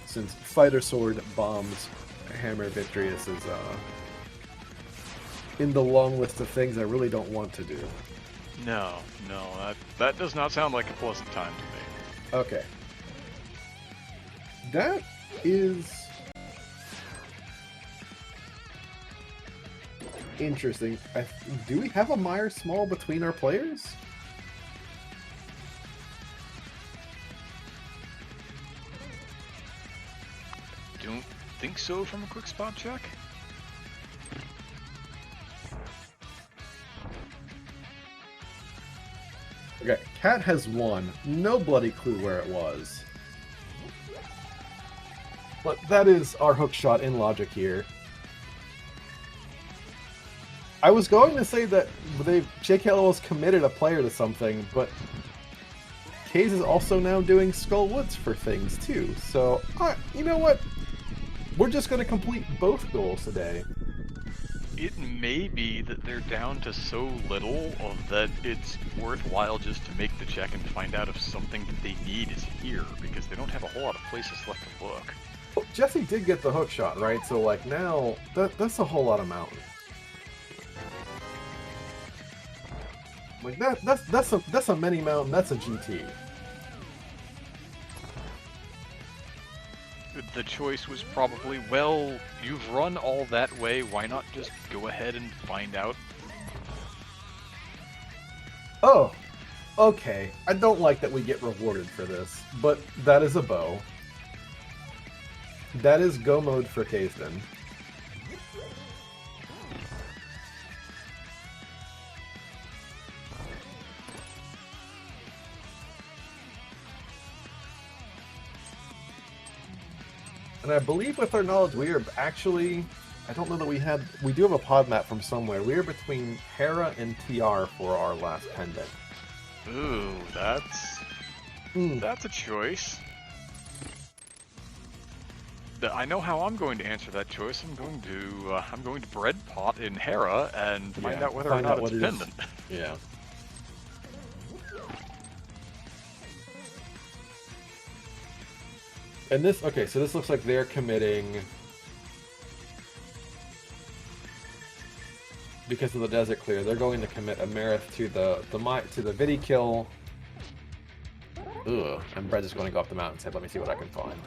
Since Fighter Sword bombs Hammer Vitreous is in the long list of things I really don't want to do. No, that does not sound like a pleasant time to me. Okay. That is... interesting. Do we have a Meyer Small between our players? Don't think so from a quick spot check. Okay, Cat has one. No bloody clue where it was. But that is our hook shot in logic here. I was going to say that JKLOL has committed a player to something, but Kaze is also now doing Skullwoods for things too. So, you know what? We're just going to complete both goals today. It may be that they're down to so little that it's worthwhile just to make the check and find out if something that they need is here, because they don't have a whole lot of places left to look. Well, Jesse did get the hook shot, right? So, like, now, that's a whole lot of mountain. Like, that's a mini mountain, that's a GT. The choice was probably, well, you've run all that way, why not just go ahead and find out? Oh, okay. I don't like that we get rewarded for this, but that is a bow. That is go mode for Kazen. And I believe with our knowledge, we are actually... I don't know that we do have a pod map from somewhere. We are between Hera and TR for our last pendant. Ooh, that's a choice. I know how I'm going to answer that choice. I'm going to bread pot in Hera and find out whether or not it's pendant. Yeah. And this, okay, so this looks like they're committing, because of the desert clear, they're going to commit a Marith to the Vidi kill. Ugh, and Brett's just going to go up the mountain and say, let me see what I can find.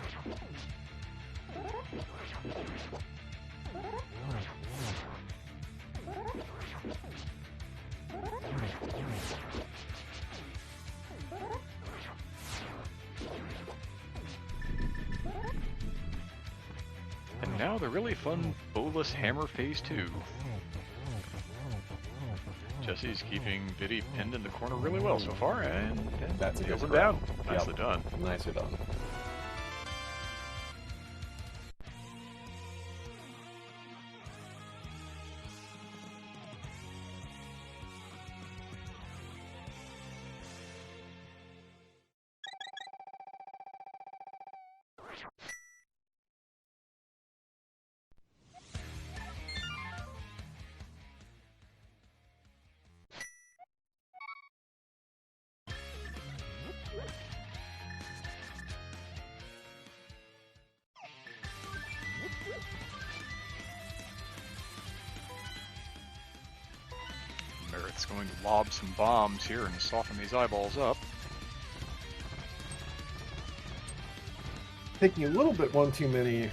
And now the really fun bowless hammer phase 2. Jesse's keeping Vidi pinned in the corner really well so far, and that's a good him down. Nicely done. Nicely done. Aerith's going to lob some bombs here and soften these eyeballs up. Taking a little bit one too many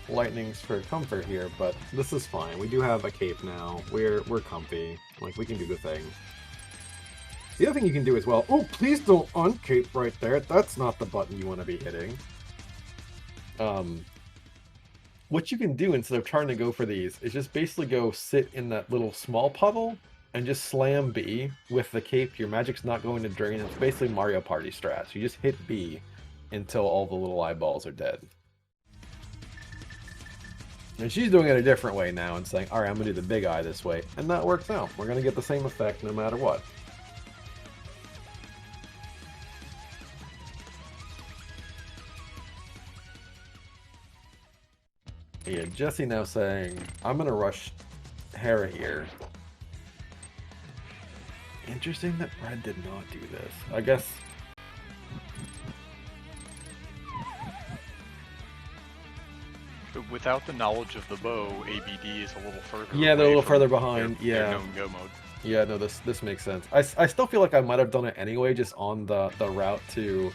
lightnings for comfort here, but this is fine. We do have a cape now. We're comfy. Like, we can do the thing. The other thing you can do as well... Oh, please don't uncape right there. That's not the button you want to be hitting. What you can do instead of trying to go for these is just basically go sit in that little small puddle and just slam B with the cape. Your magic's not going to drain. It's basically Mario Party strats. You just hit B until all the little eyeballs are dead. And she's doing it a different way now and saying, alright, I'm going to do the big eye this way. And that works out. We're going to get the same effect no matter what. Yeah, Jesse now saying, I'm going to rush Hera here. Interesting that Red did not do this. I guess... Without the knowledge of the bow, ABD is a little further. Yeah, they're a little further their, behind. their Yeah. known go mode. Yeah, no, this makes sense. I still feel like I might have done it anyway, just on the route to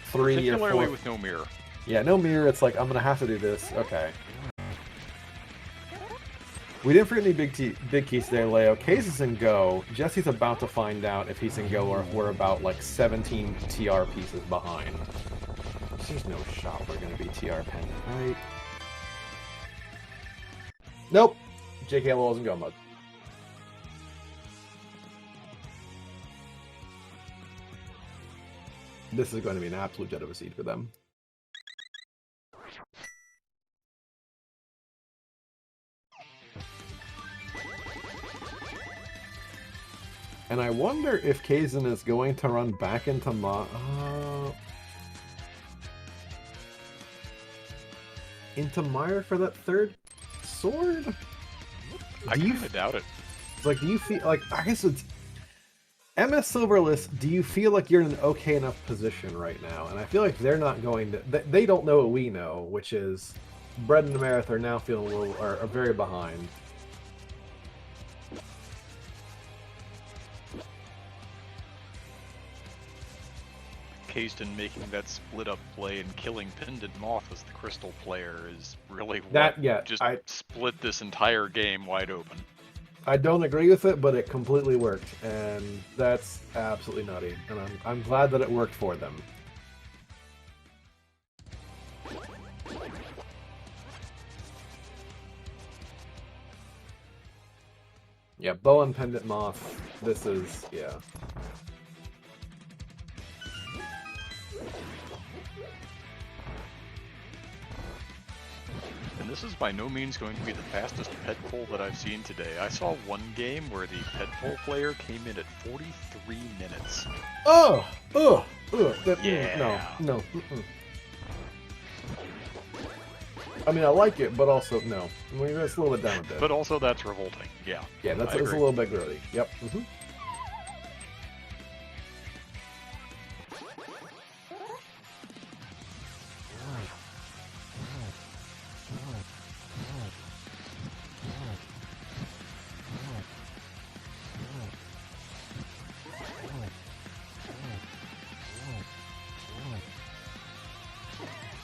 3 or 4. Particularly with no mirror. Yeah, no mirror. It's like I'm gonna have to do this. Okay. We didn't forget any big keys today, Leo. Case is in go. Jesse's about to find out if he's in go or if we're about like 17 TR pieces behind. There's no shot we're gonna be TR pendant, right? Nope. JKLOL is in go mode. This is going to be an absolute jet of a seed for them. And I wonder if Kaizen is going to run back into into Meyer for that third sword? I kind of doubt it. It's like, do you feel like, I guess it's MS Silverless, do you feel like you're in an okay enough position right now? And I feel like they're not going to... They don't know what we know, which is Bread and Amarith are now feeling a little... are very behind. Kayston making that split-up play and killing Pendant Moth as the Crystal player is really That, what yeah, just split this entire game wide open. I don't agree with it, but it completely worked, and that's absolutely nutty. And I'm glad that it worked for them. Yeah, Bow and Pendant Moth. This is, yeah. And this is by no means going to be the fastest pet pull that I've seen today. I saw one game where the pet pull player came in at 43 minutes. Oh! Yeah. No. I mean, I like it, but also, no. I mean, let's slow it down a bit. But also, that's revolting. Yeah. Yeah, that's a little bit grody. Yep.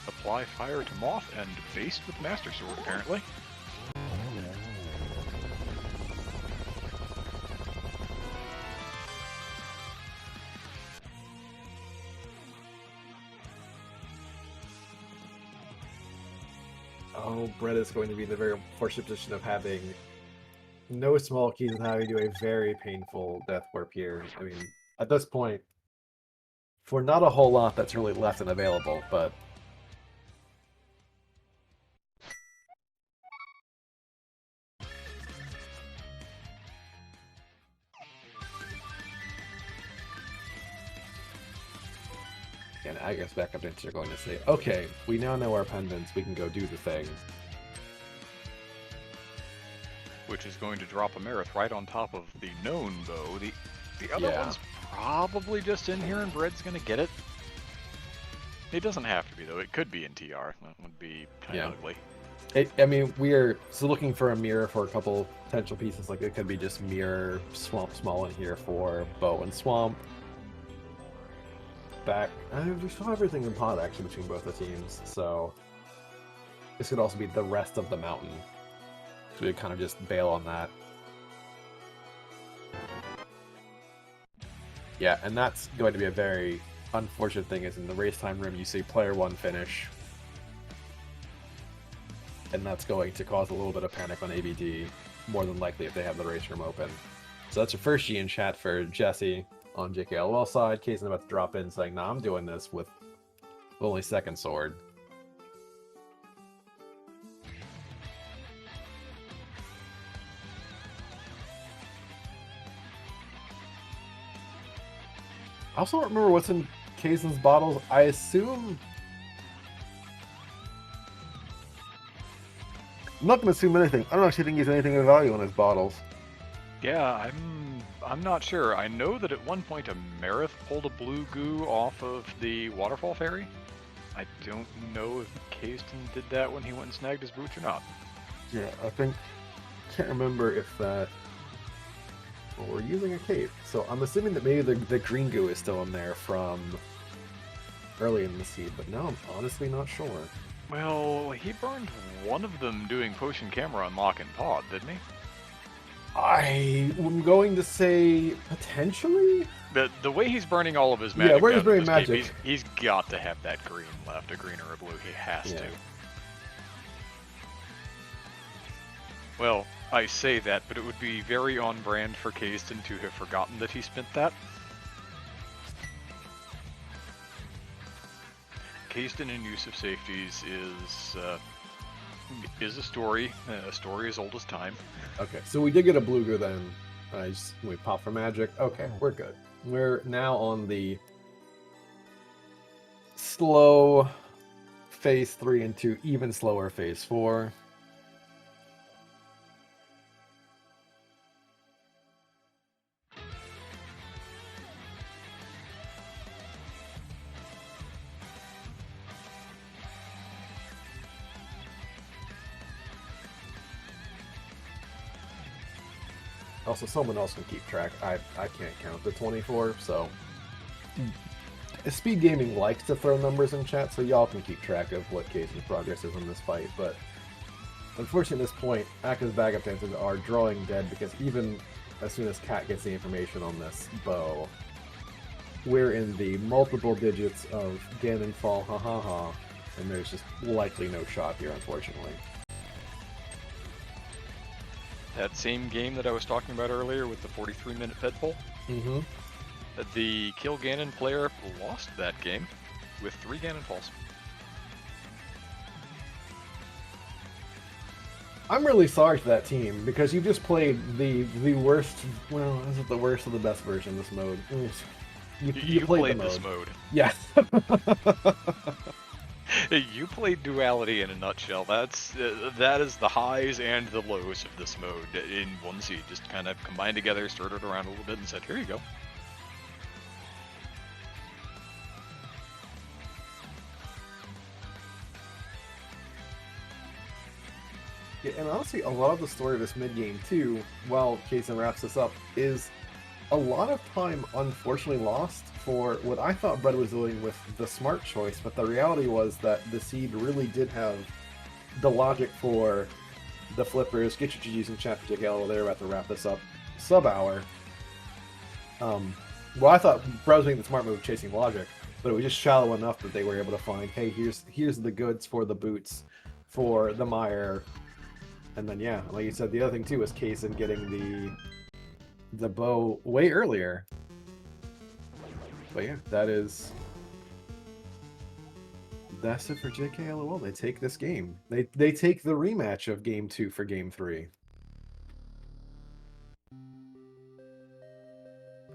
Apply fire to Moth and baste with Master Sword, apparently. Oh, Brett is going to be in the very fortunate position of having no small keys and having to do a very painful death warp here. I mean, at this point, for not a whole lot that's really left and available, but... And I guess backup ninjas are going to say, okay, we now know our pendants, we can go do the thing. Which is going to drop Amarith right on top of the known bow. The other one's probably just in here and Bread's going to get it. It doesn't have to be, though. It could be in TR. That would be kind of ugly. I mean, we're still looking for a mirror for a couple potential pieces. Like, it could be just mirror Swamp Small in here for Bow and Swamp. Back, we still have everything in pot actually between both the teams, so this could also be the rest of the mountain. So we kind of just bail on that. Yeah, and that's going to be a very unfortunate thing. Is in the race time room, you see player 1 finish. And that's going to cause a little bit of panic on ABD, more than likely if they have the race room open. So that's your first G in chat for Jesse on JKLOL side. Kaysen about to drop in saying, nah, I'm doing this with only second sword. I also don't remember what's in Kaysen's bottles. I assume... I'm not going to assume anything. I don't actually think he has anything of value in his bottles. Yeah, I'm not sure. I know that at one point a Marith pulled a blue goo off of the waterfall ferry. I don't know if Kayston did that when he went and snagged his boots or not. Yeah, I think... Can't remember if that... Well, we're using a cape, so I'm assuming that maybe the green goo is still in there from early in the seed, but no, I'm honestly not sure. Well, he burned one of them doing potion camera unlock and pod, didn't he? I am going to say potentially? The way he's burning all of his magic, yeah, where he's burning magic, he's got to have that green left, a green or a blue. He has to. Well, I say that, but it would be very on brand for Kayston to have forgotten that he spent that. Kayston in use of safeties is a story as old as time. Okay, so we did get a blue goo then. We pop for magic. Okay, we're good. We're now on the slow phase 3 into even slower phase 4. Also, someone else can keep track. I can't count the 24, so... SpeedGaming likes to throw numbers in chat, so y'all can keep track of what Kaysen's progress is in this fight, but... Unfortunately, at this point, Aka's backup dancers are drawing dead, because even as soon as Kat gets the information on this bow, we're in the multiple digits of Ganon fall, ha ha ha, and there's just likely no shot here, unfortunately. That same game that I was talking about earlier with the 43-minute ped pull? Mm-hmm. The Kill Ganon player lost that game with 3 Ganon falls. I'm really sorry for that team, because you just played the worst, well, is it the worst or the best version of this mode? You played the this mode. Yes. You played Duality in a nutshell. That is the highs and the lows of this mode in one seed. Just kind of combined together, stirred it around a little bit, and said, here you go. Yeah, and honestly, a lot of the story of this mid-game, too, while Kaysen wraps this up, is a lot of time unfortunately lost for what I thought Brett was doing with the smart choice, but the reality was that the seed really did have the logic for the flippers. Get your GGs in chat for JKL. They're about to wrap this up. Sub-hour. Well, I thought Brett was making the smart move chasing logic, but it was just shallow enough that they were able to find, hey, here's the goods for the boots, for the mire, and then, yeah, like you said, the other thing, too, was Kaysen getting the bow way earlier. But yeah, that's it for JKLOL. They take this game. They take the rematch of Game 2 for Game 3.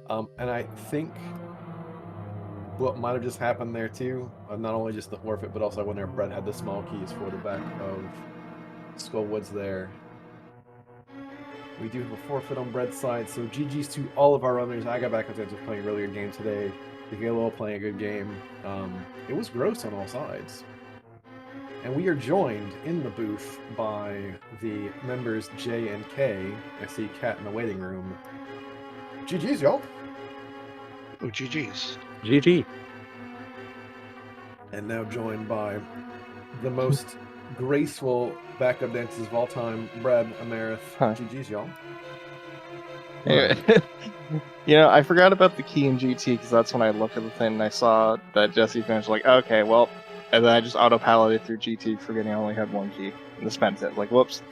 And I think what might have just happened there too, not only just the forfeit, but also when Brett had the small keys for the back of Skullwoods there. We do have a forfeit on Brett's side, so GG's to all of our runners. I got back on was playing an earlier game today. JKLOL playing a good game. It was gross on all sides. And we are joined in the booth by the members J and K. I see Cat in the waiting room. GG's, y'all. Oh, GG's. GG. And now joined by the most graceful backup dancers of all time, Brad Amerith. Huh. GG's, y'all. Anyway, I forgot about the key in GT because that's when I looked at the thing and I saw that Jesse finished. Like, okay, well, and then I just auto-piloted through GT, forgetting I only had one key and spent it. Like, whoops.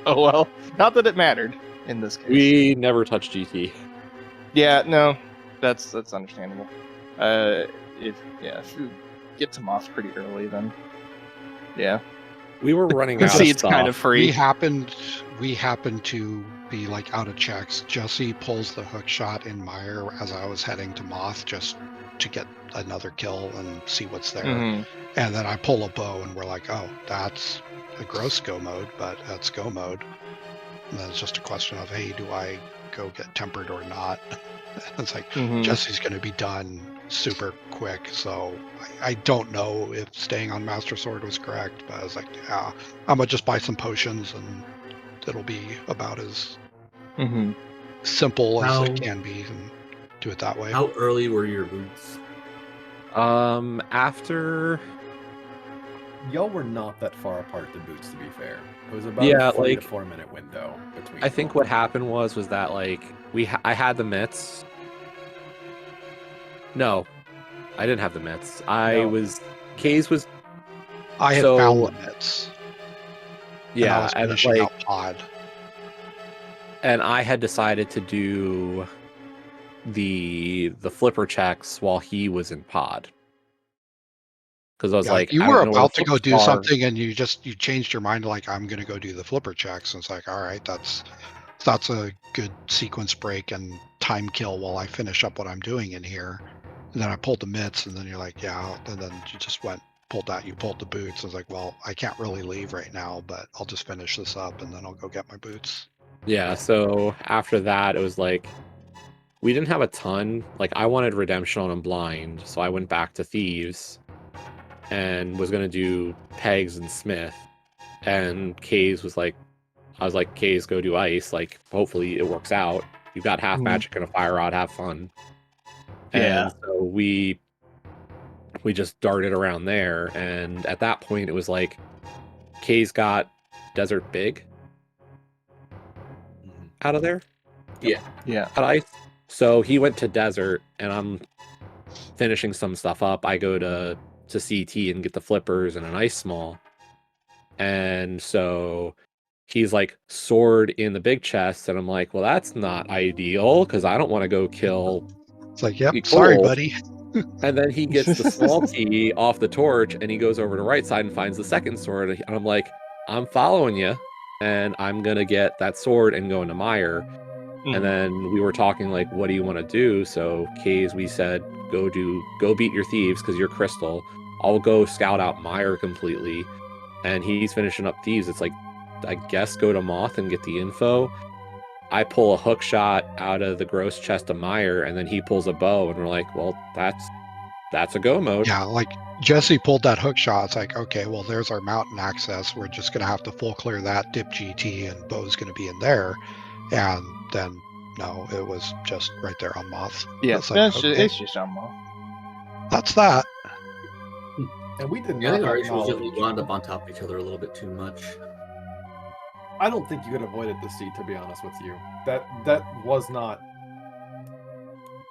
Oh well, not that it mattered in this case. We never touched GT. Yeah, no, that's understandable. If you get to Moth pretty early, then yeah, We were running out see, of it's stuff. kind of free. We happened to be like out of checks. Jesse pulls the hook shot in Meyer as I was heading to Moth just to get another kill and see what's there. Mhm. And then I pull a bow and we're like, oh, that's a gross go mode, but that's go mode. And then it's just a question of, hey, do I go get tempered or not? It's like, Mhm. Jesse's going to be done super quick. So I don't know if staying on Master Sword was correct, but I was like, yeah, I'm going to just buy some potions and it'll be about as Mhm. simple as How- it can be and do it that way. How early were your boots? After Y'all were not that far apart to boots, to be fair. It was about Yeah, a 3 to like, 4 minute window between. I think what happened was that like I had the mitts. No, I didn't have the mitts. Kay's was I had so- found the mitts. And I yeah, was and finishing like out pod. and I had decided to do the flipper checks while he was in pod. Because I was Yeah, like, you I were don't know where about the to go flippers do are. something and you changed your mind like I'm gonna go do the flipper checks. And it's like, all right, that's a good sequence break and time kill while I finish up what I'm doing in here. And then I pulled the mitts and then you're like, yeah, and then you just pulled the boots. I was like, well, I can't really leave right now, but I'll just finish this up and then I'll go get my boots. Yeah, so after that, it was like, we didn't have a ton. Like, I wanted Redemption and Blind, so I went back to Thieves and was going to do Pegs and Smith. And Kays was like, I was like, Kays, go do Ice. Like, hopefully it works out. You've got half Mhm. magic and a fire rod, have fun. Yeah. And so we just darted around there. And at that point, it was like, Kays got Desert Big out of there. Yeah. At Ice. So he went to Desert, and I'm finishing some stuff up. I go to CT and get the flippers and an Ice Small. And so he's like, sword in the big chest, and I'm like, well, that's not ideal, because I don't want to go kill. It's like, yep, Be sorry, cool. buddy. And then he gets the small key off the torch, and he goes over to right side and finds the second sword. And I'm like, I'm following you, and I'm gonna get that sword and go into Meyer. And then we were talking like, what do you want to do? So Kays, we said, go beat your thieves because you're Crystal. I'll go scout out Meyer completely. And he's finishing up Thieves. It's like, I guess go to Moth and get the info. I pull a hook shot out of the gross chest of Meyer, and then he pulls a bow, and we're like, well, that's a go mode. Yeah, like Jesse pulled that hook shot. It's like, okay, well, there's our mountain access. We're just going to have to full clear that, dip GT, and Bo's going to be in there. And then, no, it was just right there on Moth. Yeah, It's like, okay, it's just on Moth. that's that. And we did Yeah, I not think our rituals acknowledge. definitely wound up on top of each other a little bit too much. I don't think you could have avoided the seed, to be honest with you. That was not.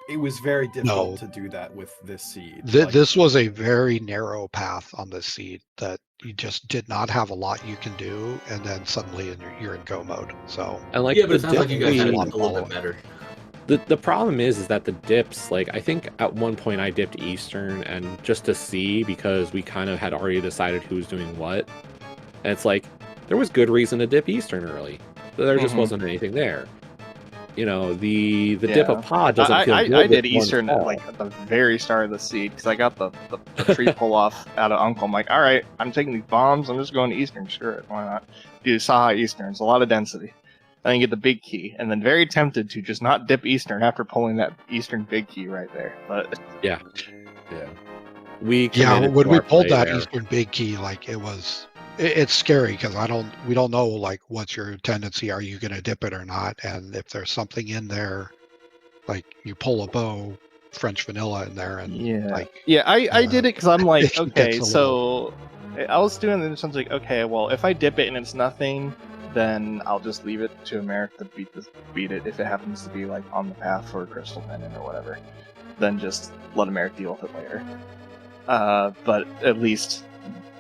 It was very difficult No. to do that with this seed. This was a very narrow path on this seed that you just did not have a lot you can do, and then suddenly you're in go mode. So And like, Yeah, but the it sounds like you guys dip had it we- a little bit better. The problem is that the dips, like, I think at one point I dipped Eastern, and just to see, because we kind of had already decided who's doing what. And it's like, there was good reason to dip Eastern early. There just Mhm. wasn't anything there. You know, the dip of pod doesn't feel good. I with did one Eastern fall. like at the very start of the seed because I got the tree pull off out of Uncle. I'm like, all right, I'm taking these bombs. I'm just going to Eastern. Screw it, why not? Do Saha Eastern. It's a lot of density. I then get the big key, and then very tempted to just not dip Eastern after pulling that Eastern big key right there. But Yeah. we Yeah, committed when to we our pulled play that there. Eastern Big Key, like it's scary because we don't know like what's your tendency. Are you going to dip it or not? And if there's something in there, like you pull a bow, French vanilla in there, and I did it because I'm like, it okay, gets a little. so I was doing it. It sounds like, okay, well, if I dip it and it's nothing, then I'll just leave it to America to beat it if it happens to be like on the path for a crystal pendant or whatever. Then just let America deal with it later. But at least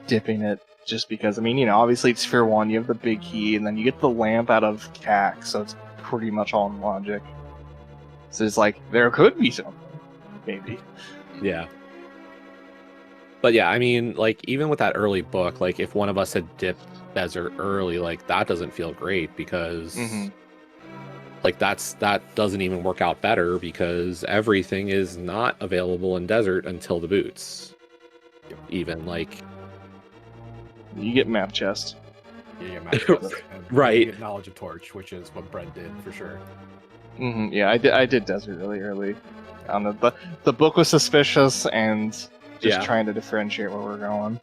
dipping it, just because, I mean, you know, obviously it's Sphere 1, you have the big key, and then you get the lamp out of CAC, so it's pretty much all in logic. So it's like, there could be something, maybe. Yeah. But yeah, I mean, like, even with that early book, like, if one of us had dipped desert early, like, that doesn't feel great because, like, that doesn't even work out better because everything is not available in desert until the boots. Even, like... You get map chest. Yeah, map chest. And Right. You get knowledge of torch, which is what Brent did for sure. Yeah, I did desert really early. I don't know, the book was suspicious and just trying to differentiate where we're going.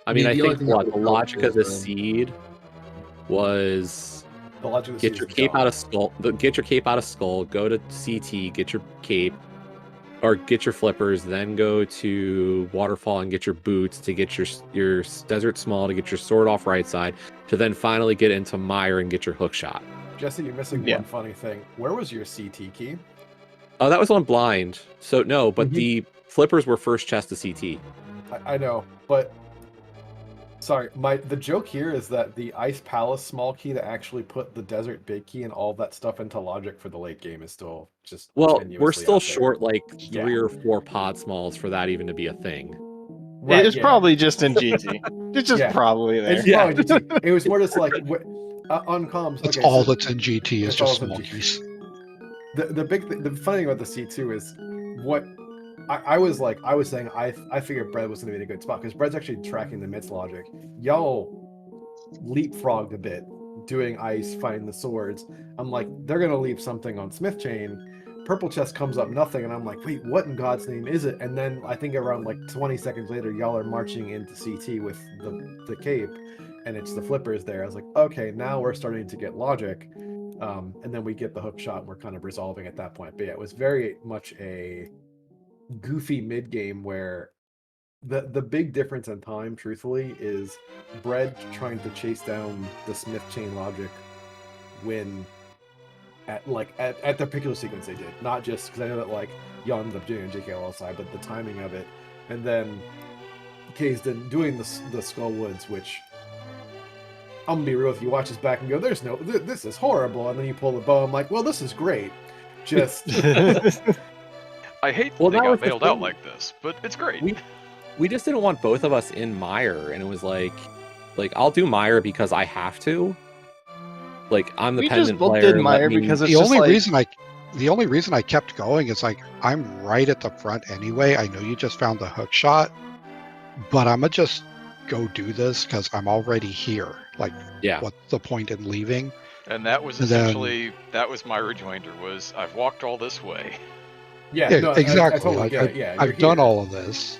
I mean, I The only think thing what that the would help logic of the is, seed was The logic of the get seed your is cape dumb. out of skull, get your cape out of skull, go to CT, get your cape, or get your flippers, then go to waterfall and get your boots to get your desert small to get your sword off right side to then finally get into mire and get your hook shot. Jesse, you're missing one funny thing. Where was your CT key? Oh, that was on blind. So no, but the flippers were first chest to CT. I know, but sorry, the joke here is that the Ice Palace small key that actually put the Desert Big Key and all that stuff into logic for the late game is still just we're tenuously still out there. short like 3 or 4 pod smalls for that even to be a thing. Right, it's probably just in GT. It's just probably there. It's probably GT. It was more just like on comms. That's okay, all so that's in GT is just small keys. The funny thing about the C2 is what I was saying I figured Brett was going to be in a good spot because Brett's actually tracking the mids logic. Y'all leapfrogged a bit doing ice, finding the swords. I'm like, they're going to leave something on Smith Chain. Purple chest comes up nothing, and I'm like, wait, what in God's name is it? And then I think around like 20 seconds later, y'all are marching into CT with the cape, and it's the flippers there. I was like, okay, now we're starting to get logic. And then we get the hook shot, and we're kind of resolving at that point. But yeah, it was very much a goofy mid game where the big difference in time, truthfully, is Bread trying to chase down the Smith chain logic when at the particular sequence they did, not just because I know that like y'all ended up doing a JKLOL side, but the timing of it, and then Kay's then doing the Skull Woods, which I'm gonna be real with you, watch this back and go, there's no, this is horrible, and then you pull the bow, I'm like, well, this is great. Just I hate that they got bailed out like this, but it's great. We just didn't want both of us in mire, and it was like I'll do mire because I have to. Like I'm the pendant player. We just both did mire because it's the only reason I kept going is like I'm right at the front anyway. I know you just found the hook shot, but I'm gonna just go do this because I'm already here. Like, what's the point in leaving? And that was essentially that was my rejoinder. Was I've walked all this way. Yeah, no, exactly. I totally get it. Yeah, I've done all of this.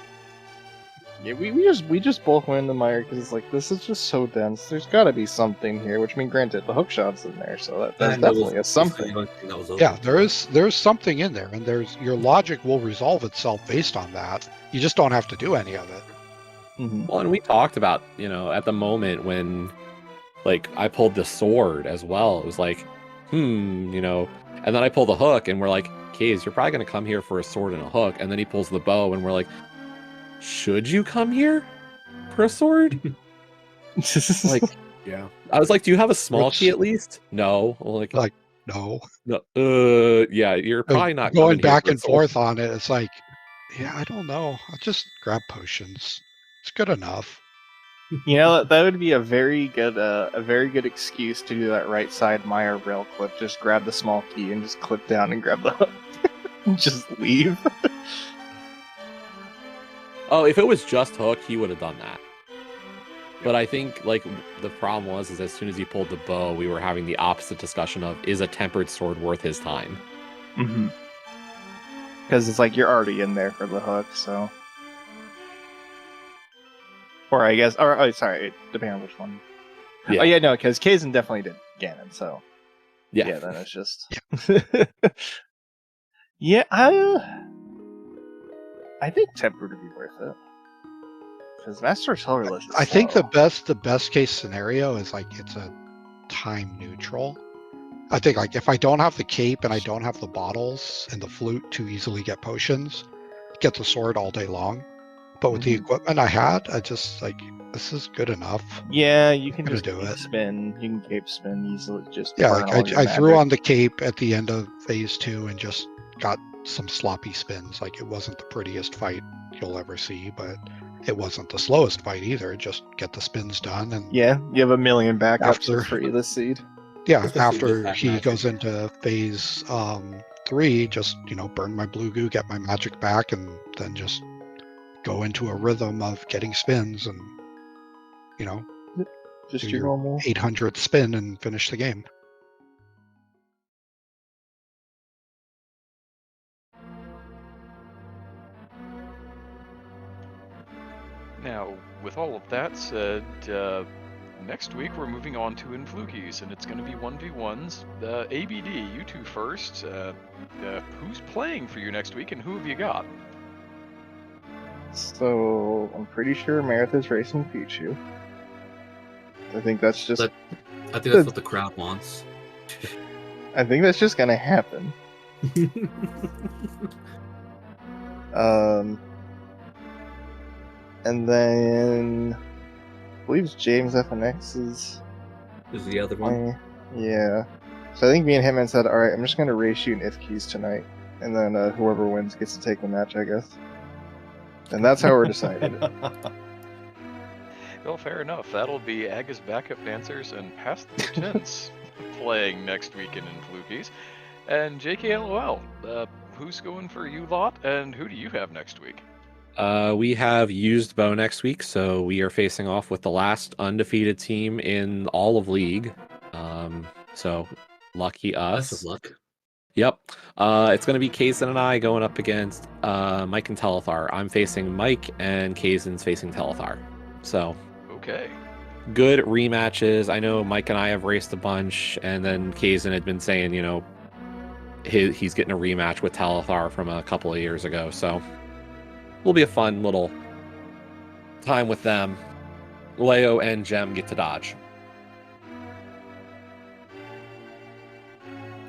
Yeah, we just both went in the mire because it's like this is just so dense. There's got to be something here. Which I mean, granted, the hook shot's in there, so that's definitely a something. Yeah, there's something in there, and your logic will resolve itself based on that. You just don't have to do any of it. Well, and we talked about at the moment when like I pulled the sword as well. It was like, and then I pull the hook, and we're like, Kaze, you're probably gonna come here for a sword and a hook, and then he pulls the bow, and we're like, should you come here for a sword? Like, yeah. I was like, do you have a small key at least? No. Like no. Yeah, you're probably not going back and sword. forth on it. It's like, yeah, I don't know. I'll just grab potions. It's good enough. That would be a very good excuse to do that right side mire rail clip. Just grab the small key and just clip down and grab the hook. Just leave. Oh, if it was just hook, he would have done that. But I think like the problem is as soon as he pulled the bow, we were having the opposite discussion of, is a tempered sword worth his time? Because it's like you're already in there for the hook, so. Or I guess, or oh, sorry, depending on which one. Yeah. Oh yeah, no, because Kaizen definitely did Ganon, so Yeah. then it's just. Yeah, I think Temper would be worth it. Because Master Colorless is I think the slow. best case scenario is like it's a time neutral. I think like if I don't have the cape and I don't have the bottles and the flute to easily get potions, get the sword all day long. But with the Mhm. equipment I had, I just like this is good enough. Yeah, you can I'm gonna just do cape it. spin. You can cape spin easily. Just Yeah, burn like all your I threw magic. on the cape at the end of phase 2 and just got some sloppy spins. Like it wasn't the prettiest fight you'll ever see, but it wasn't the slowest fight either. Just get the spins done and Yeah, you have a million backups After- for free this seed. yeah, Especially with after that he magic. goes into phase 3, just burn my blue goo, get my magic back, and then just go into a rhythm of getting spins and Just do your your normal. 800th spin and finish the game. Now, with all of that said, next week we're moving on to Influkies, and it's going to be 1v1s. ABD, you two first. Who's playing for you next week, and who have you got? So I'm pretty sure Marith is racing Pichu. I think that's just. But I think that's what the crowd wants. I think that's just gonna happen. And then I believe James FNX is the other one. playing. Yeah. So I think me and Hitman said, all right, I'm just gonna race you in if keys tonight, and then whoever wins gets to take the match, I guess. And that's how we're decided. Well, fair enough. That'll be Aga's backup dancers and Past the Pretense playing next week in Influkies. And JKLOL, who's going for you lot, and who do you have next week? We have used Bow next week, so we are facing off with the last undefeated team in all of League. So lucky us. Best of luck. Yep. It's going to be Kaizen and I going up against Mike and Telethar. I'm facing Mike, and Kaizen's facing Telethar. So Okay. good rematches. I know Mike and I have raced a bunch, and then Kaizen had been saying, he's getting a rematch with Telethar from a couple of years ago. So it'll be a fun little time with them. Leo and Gem get to dodge.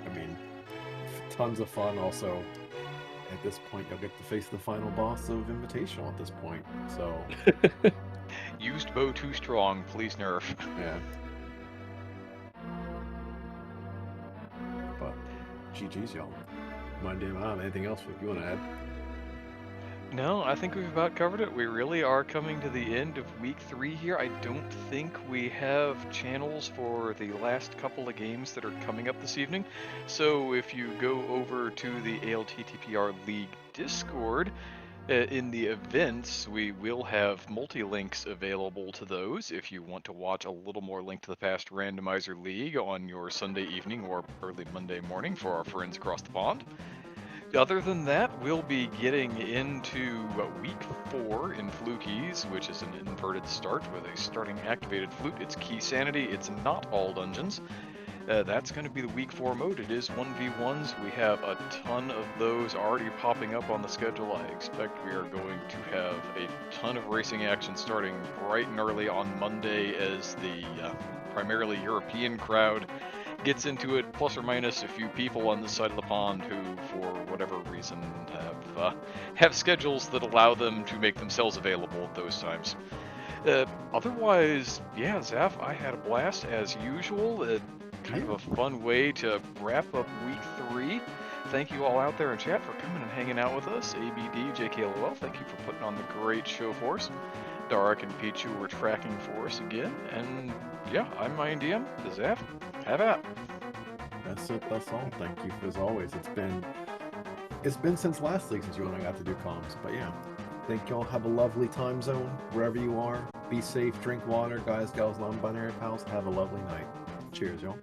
I mean, tons of fun. Also, at this point, you'll get to face the final boss of Invitational at this point. So, Used bow too strong, please nerf. yeah. But, GG's, y'all. Mind damn, I don't have anything else you want to add. No, I think we've about covered it. We really are coming to the end of week 3 here. I don't think we have channels for the last couple of games that are coming up this evening. So if you go over to the ALTTPR League Discord, in the events, we will have multi-links available to those if you want to watch a little more Link to the Past Randomizer League on your Sunday evening or early Monday morning for our friends across the pond. Other than that, we'll be getting into week 4 in Flukies, which is an inverted start with a starting activated flute. It's key sanity. It's not all dungeons. That's going to be the week 4 mode. It is 1v1s. We have a ton of those already popping up on the schedule. I expect we are going to have a ton of racing action starting bright and early on Monday as the primarily European crowd gets into it, plus or minus a few people on this side of the pond who, for whatever reason, have schedules that allow them to make themselves available at those times. Otherwise, yeah, Zaf, I had a blast as usual. Kind of a fun way to wrap up week 3. Thank you all out there in chat for coming and hanging out with us. ABD, JKLOL, thank you for putting on the great show for us. Dark and Pichu were tracking for us again. And yeah, I'm Mind DM. Zaf, have at. That's it. That's all. Thank you as always. It's been since last week since you and I got to do comms. But yeah, thank y'all. Have a lovely time zone wherever you are. Be safe. Drink water, guys, gals, non-binary pals. Have a lovely night. Cheers, y'all.